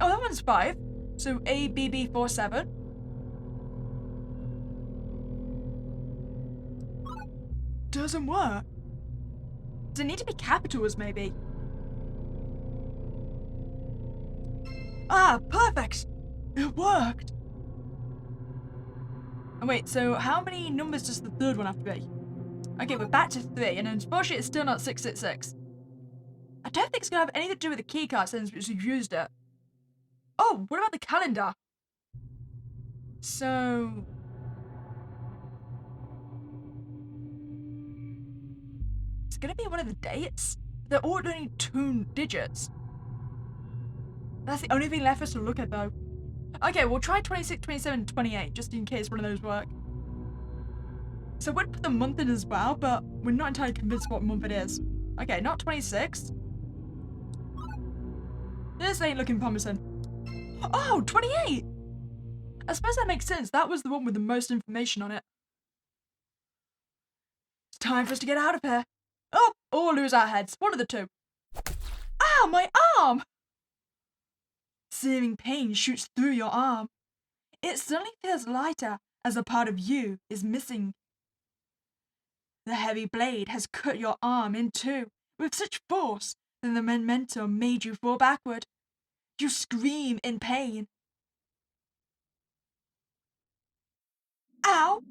Oh, that one's 5. So ABB47. Doesn't work. Does it need to be capitals, maybe? Ah, perfect! It worked! Oh, wait, so how many numbers does the third one have to be? Okay, we're back to 3, and unfortunately it's still not 666. I don't think it's gonna have anything to do with the keycard since we've used it. Oh, what about the calendar? So... it's gonna be one of the dates? They're all only 2 digits. That's the only thing left for us to look at, though. Okay, we'll try 26, 27, 28, just in case one of those work. So I would put the month in as well, but we're not entirely convinced what month it is. Okay, not 26. This ain't looking promising. Oh, 28! I suppose that makes sense. That was the one with the most information on it. It's time for us to get out of here. Oh, or lose our heads. One of the two. Ah, my arm! Searing pain shoots through your arm. It suddenly feels lighter as a part of you is missing. The heavy blade has cut your arm in two with such force that the momentum made you fall backward. You scream in pain. Ow!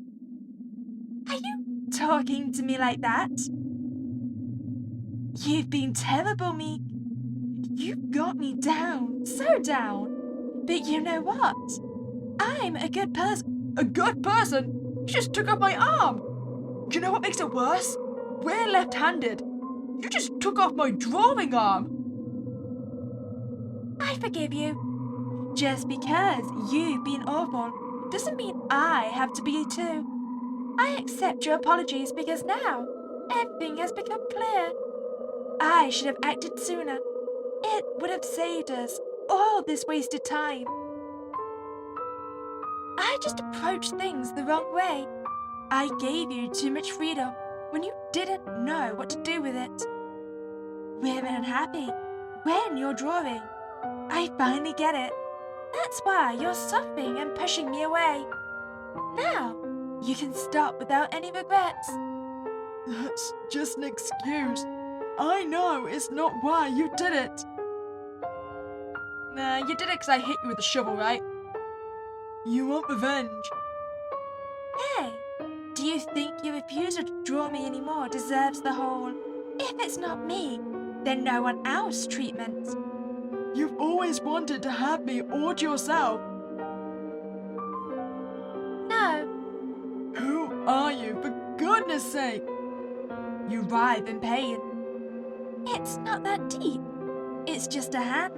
Are you talking to me like that? You've been terrible, Meek. You've got me down, so down. But you know what? I'm a good person. A good person? You just took off my arm. Do you know what makes it worse? We're left-handed. You just took off my drawing arm. I forgive you. Just because you've been awful doesn't mean I have to be too. I accept your apologies because now everything has become clear. I should have acted sooner. It would have saved us all this wasted time. I just approached things the wrong way. I gave you too much freedom when you didn't know what to do with it. We're unhappy when you're drawing. I finally get it. That's why you're stopping and pushing me away. Now, you can stop without any regrets. That's just an excuse. I know it's not why you did it. Nah, you did it because I hit you with a shovel, right? You want revenge. Hey, do you think your refusal to draw me anymore deserves the whole, if it's not me, then no one else treatment? You've always wanted to have me all to yourself. No. Who are you, for goodness sake? You writhe in pain. It's not that deep. It's just a hand.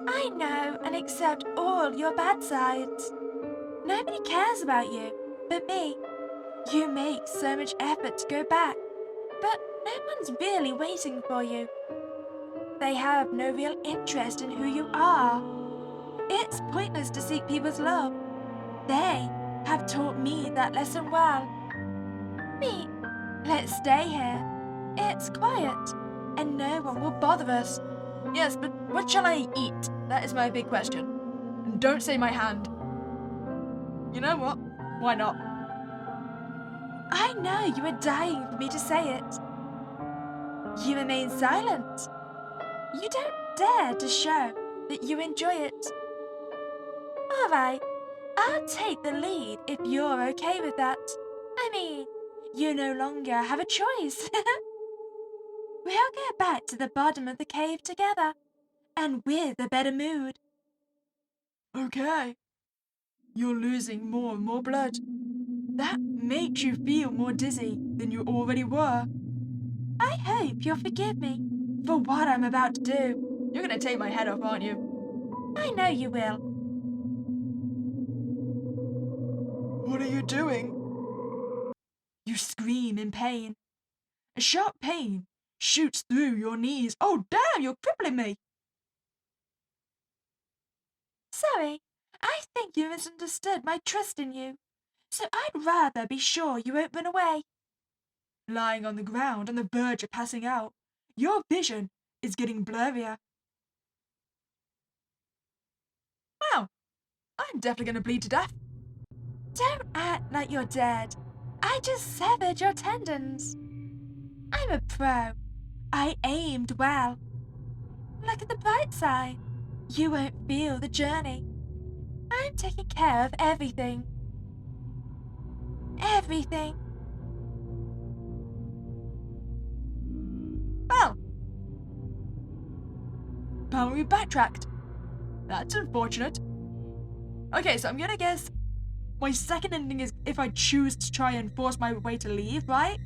I know and accept all your bad sides. Nobody cares about you but me. You make so much effort to go back, but no one's really waiting for you. They have no real interest in who you are. It's pointless to seek people's love. They have taught me that lesson well. Me, let's stay here. It's quiet, and no one will bother us. Yes, but what shall I eat? That is my big question. And don't say my hand. You know what? Why not? I know you are dying for me to say it. You remain silent. You don't dare to show that you enjoy it. All right, I'll take the lead if you're okay with that. I mean, you no longer have a choice. We'll get back to the bottom of the cave together, and with a better mood. Okay. You're losing more and more blood. That makes you feel more dizzy than you already were. I hope you'll forgive me for what I'm about to do. You're gonna take my head off, aren't you? I know you will. What are you doing? You scream in pain. A sharp pain shoots through your knees. Oh, damn, you're crippling me. Sorry, I think you misunderstood my trust in you. So I'd rather be sure you won't run away. Lying on the ground on the verge of passing out, your vision is getting blurrier. Wow, I'm definitely gonna bleed to death. Don't act like you're dead. I just severed your tendons. I'm a pro. I aimed well. Look at the bright side. You won't feel the journey. I'm taking care of everything. Everything. Well, apparently we backtracked. That's unfortunate. Okay, so I'm gonna guess my second ending is if I choose to try and force my way to leave, right?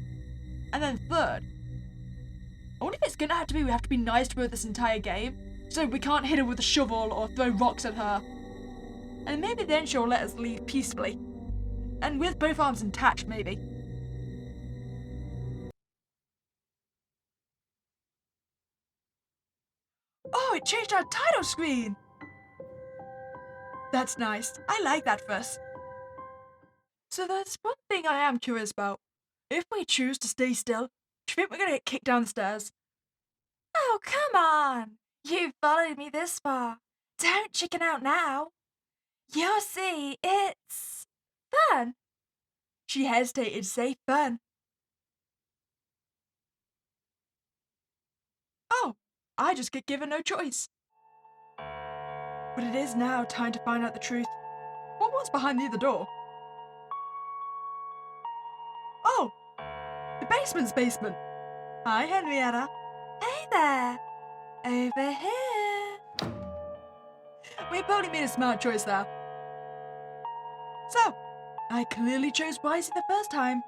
And then third, I wonder if it's gonna have to be we have to be nice to her this entire game, so we can't hit her with a shovel or throw rocks at her. And maybe then she'll let us leave peacefully. And with both arms intact, maybe. Oh, it changed our title screen! That's nice. I like that fuss. So there's one thing I am curious about. If we choose to stay still, do you think we're gonna get kicked down the stairs? Oh, come on. You've followed me this far. Don't chicken out now. You'll see, it's fun. She hesitated to say fun. Oh, I just get given no choice. But it is now time to find out the truth. What was behind the other door? Oh, the basement's basement. Hi, Henrietta. Hey there. Over here. We probably made a smart choice there. So, I clearly chose wisely the first time.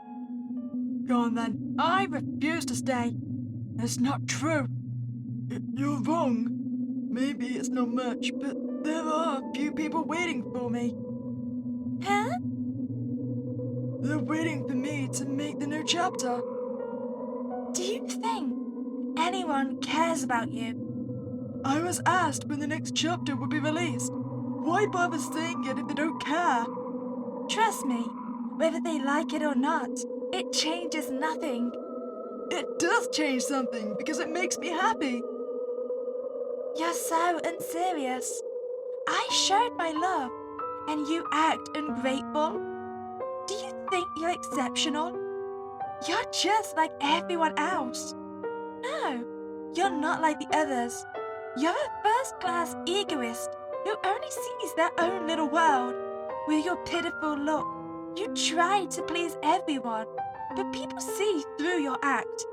Go on then. I refuse to stay. That's not true. You're wrong. Maybe it's not much, but there are a few people waiting for me. Huh? They're waiting for me to make the new chapter. Do you think anyone cares about you? I was asked when the next chapter would be released. Why bother saying it if they don't care? Trust me, whether they like it or not, it changes nothing. It does change something because it makes me happy. You're so unserious. I showed my love, and you act ungrateful? Do you think you're exceptional? You're just like everyone else. No, you're not like the others. You're a first-class egoist who only sees their own little world. With your pitiful look, you try to please everyone, but people see through your act.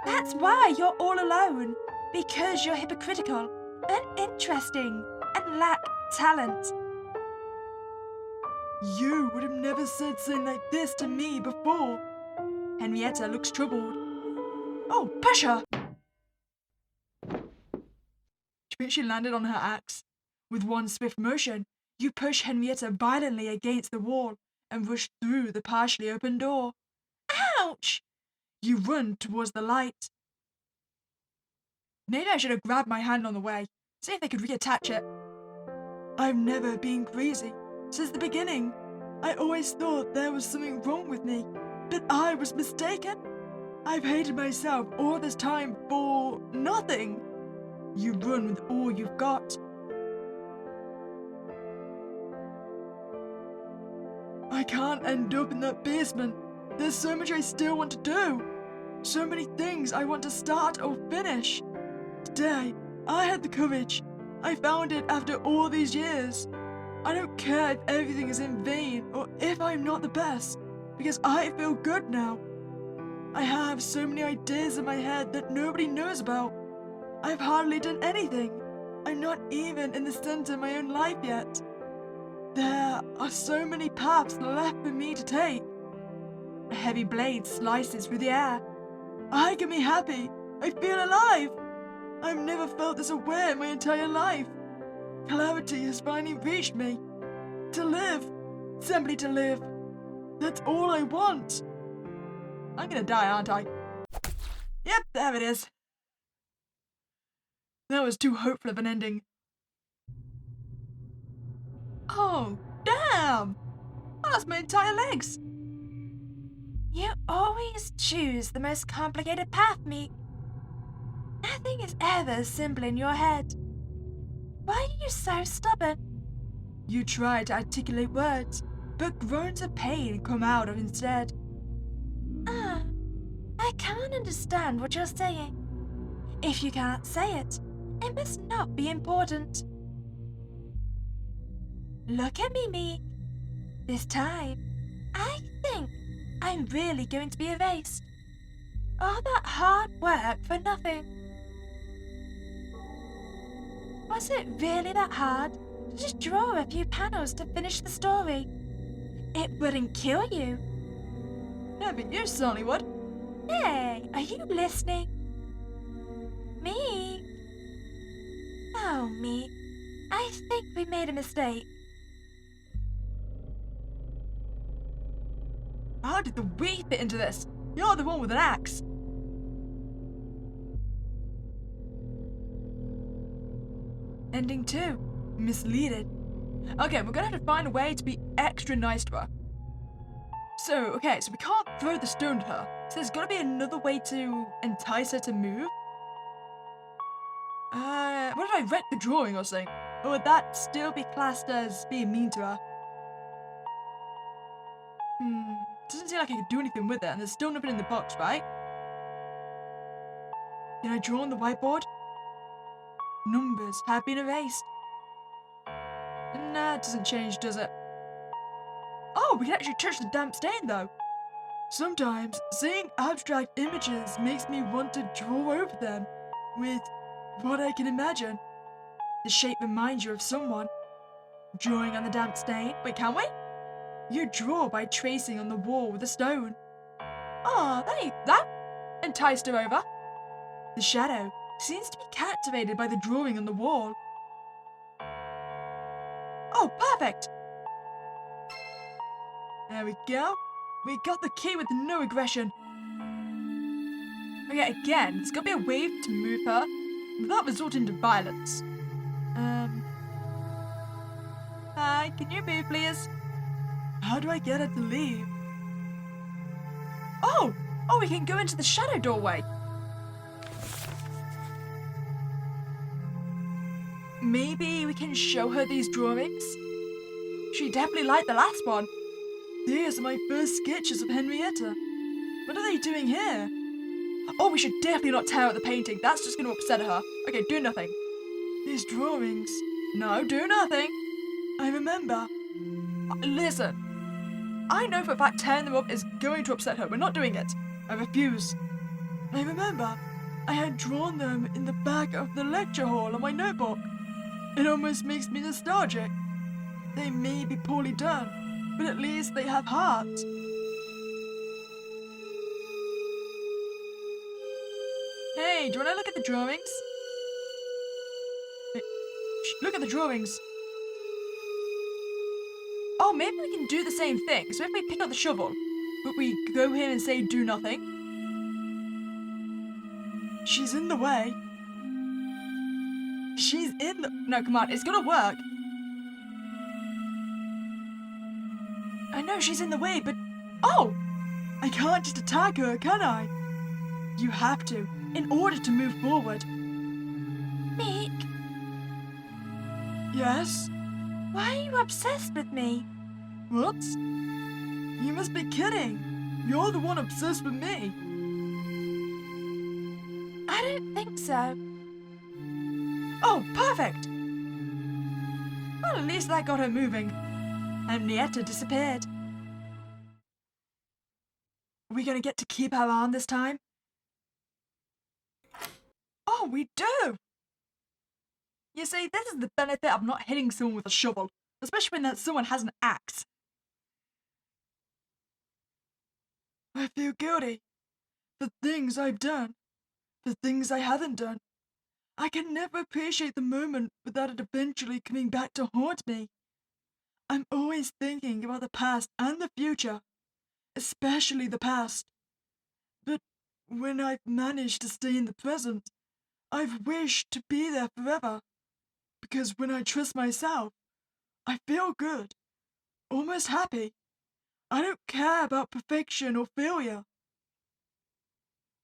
That's why you're all alone, because you're hypocritical, uninteresting, and lack talent. You would have never said something like this to me before. Henrietta looks troubled. Oh, push her! Do you think she landed on her axe? With one swift motion, you push Henrietta violently against the wall and rush through the partially open door. Ouch! You run towards the light. Maybe I should have grabbed my hand on the way, see if they could reattach it. I've never been crazy. Since the beginning, I always thought there was something wrong with me, but I was mistaken. I've hated myself all this time for nothing. You run with all you've got. I can't end up in that basement. There's so much I still want to do. So many things I want to start or finish. Today, I had the courage. I found it after all these years. I don't care if everything is in vain or if I'm not the best, because I feel good now. I have so many ideas in my head that nobody knows about. I've hardly done anything. I'm not even in the center of my own life yet. There are so many paths left for me to take. A heavy blade slices through the air. I can be happy. I feel alive. I've never felt this aware in my entire life. Clarity has finally reached me. To live. Simply to live. That's all I want. I'm gonna die, aren't I? Yep, there it is. That was too hopeful of an ending. Oh, damn! I lost my entire legs. You always choose the most complicated path, Meek. Nothing is ever simple in your head. Why are you so stubborn? You try to articulate words, but groans of pain come out of instead. I can't understand what you're saying. If you can't say it, it must not be important. Look at me, Meek. This time, I think I'm really going to be erased. All that hard work for nothing. Was it really that hard to just draw a few panels to finish the story? It wouldn't kill you. No, but you certainly would. Hey, are you listening? Meek? Oh, Meek. I think we made a mistake. How did the we fit into this? You're the one with an axe. Ending 2. Misleaded. Okay, we're gonna have to find a way to be extra nice to her. So we can't throw the stone at her. So there's gotta be another way to entice her to move. What if I wreck the drawing or something? Or would that still be classed as being mean to her? Doesn't seem like I could do anything with it, and there's still nothing in the box, right? Can I draw on the whiteboard? Numbers have been erased. Nah, it doesn't change, does it? Oh, we can actually touch the damp stain, though. Sometimes, seeing abstract images makes me want to draw over them with what I can imagine. The shape reminds you of someone. Drawing on the damp stain. Wait, can we? You draw by tracing on the wall with a stone. Ah, that enticed her over. The shadow seems to be captivated by the drawing on the wall. Oh, perfect! There we go. We got the key with no aggression. Okay, again, there's gotta be a way to move her without resorting to violence. Hi, can you move, please? How do I get her to leave? Oh, we can go into the shadow doorway. Maybe we can show her these drawings? She definitely liked the last one. These are my first sketches of Henrietta. What are they doing here? Oh, we should definitely not tear out the painting. That's just going to upset her. Okay, do nothing. These drawings. No, do nothing. I remember. Listen. I know for a fact tearing them up is going to upset her. We're not doing it. I refuse. I remember. I had drawn them in the back of the lecture hall on my notebook. It almost makes me nostalgic. They may be poorly done, but at least they have heart. Hey, do you want to look at the drawings? Look at the drawings. Oh, maybe we can do the same thing. So if we pick up the shovel, but we go here and say do nothing. She's in the way. She's in the... No, come on, it's gonna work. I know she's in the way, but... Oh! I can't just attack her, can I? You have to, in order to move forward. Meek, Yes? why are you obsessed with me? What? You must be kidding. You're the one obsessed with me. I don't think so. Oh, perfect! Well, at least that got her moving. Henrietta disappeared. Are we gonna get to keep her on this time? Oh, we do! You see, this is the benefit of not hitting someone with a shovel, especially when that someone has an axe. I feel guilty for things I've done, for things I haven't done. I can never appreciate the moment without it eventually coming back to haunt me. I'm always thinking about the past and the future, especially the past. But when I've managed to stay in the present, I've wished to be there forever. Because when I trust myself, I feel good, almost happy. I don't care about perfection or failure.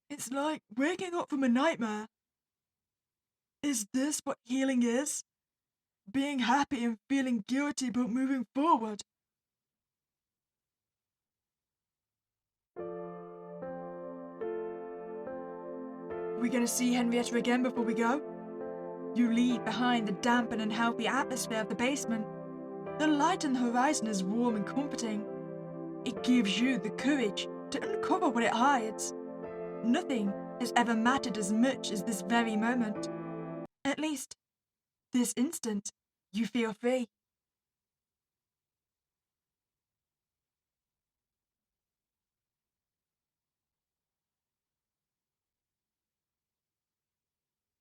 It's like waking up from a nightmare. Is this what healing is? Being happy and feeling guilty but moving forward. Are we going to see Henrietta again before we go? You leave behind the damp and unhealthy atmosphere of the basement. The light on the horizon is warm and comforting. It gives you the courage to uncover what it hides. Nothing has ever mattered as much as this very moment. At least, this instant, you feel free.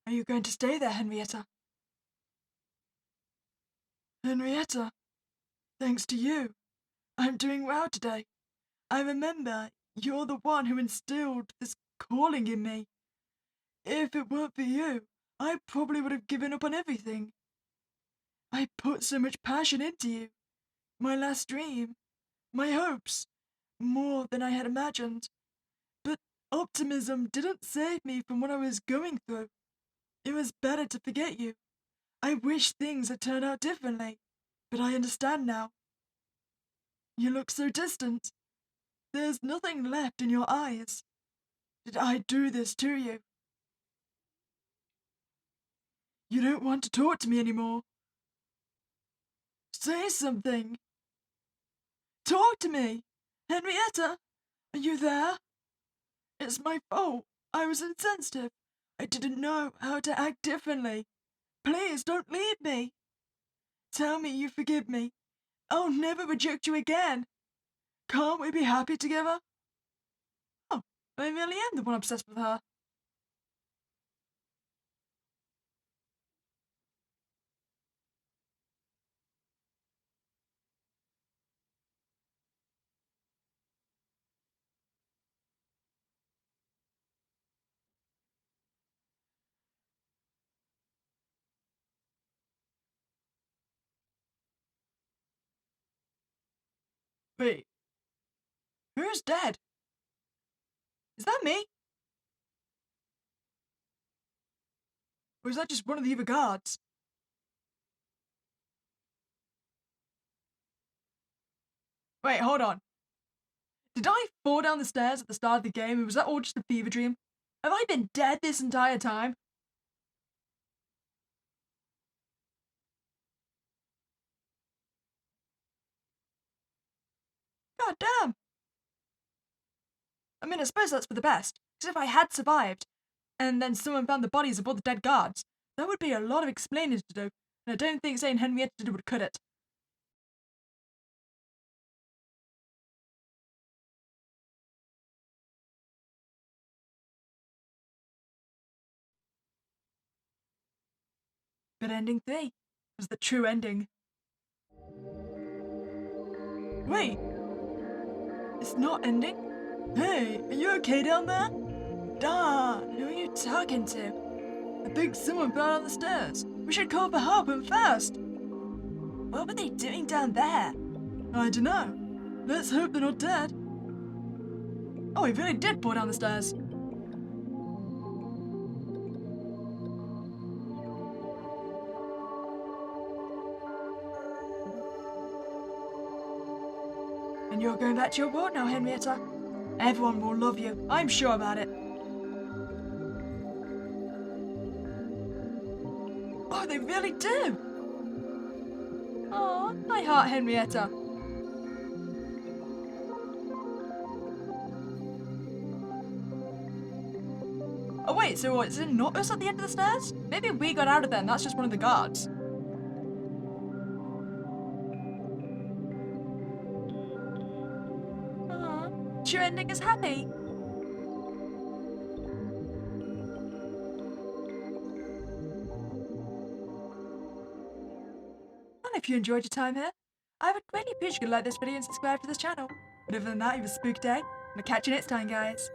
Are you going to stay there, Henrietta? Henrietta, thanks to you, I'm doing well today. I remember you're the one who instilled this calling in me. If it weren't for you, I probably would have given up on everything. I put so much passion into you, my last dream, my hopes, more than I had imagined. But optimism didn't save me from what I was going through. It was better to forget you. I wish things had turned out differently, but I understand now. You look so distant. There's nothing left in your eyes. Did I do this to you? You don't want to talk to me anymore. Say something. Talk to me. Henrietta, are you there? It's my fault. I was insensitive. I didn't know how to act differently. Please don't leave me. Tell me you forgive me. I'll never reject you again. Can't we be happy together? Oh, I really am the one obsessed with her. Wait, who's dead? Is that me? Or is that just one of the other guards? Wait, hold on. Did I fall down the stairs at the start of the game, or was that all just a fever dream? Have I been dead this entire time? God damn! I mean, I suppose that's for the best, because if I had survived, and then someone found the bodies of all the dead guards, that would be a lot of explaining to do, and I don't think saying Henrietta would cut it. But ending 3 was the true ending. Wait, it's not ending? Hey, are you okay down there? Darn, who are you talking to? I think someone fell down the stairs. We should call for help and fast. What were they doing down there? I don't know. Let's hope they're not dead. Oh, he really did fall down the stairs. And you're going back to your world now, Henrietta. Everyone will love you. I'm sure about it. Oh, they really do. Aw, my heart, Henrietta. Oh wait, so is it not us at the end of the stairs? Maybe we got out of there and that's just one of the guards. Aw, your ending is happy. And if you enjoyed your time here, I would greatly appreciate you could like this video and subscribe to this channel. But other than that, you have a spooky day, and I'll catch you next time, guys.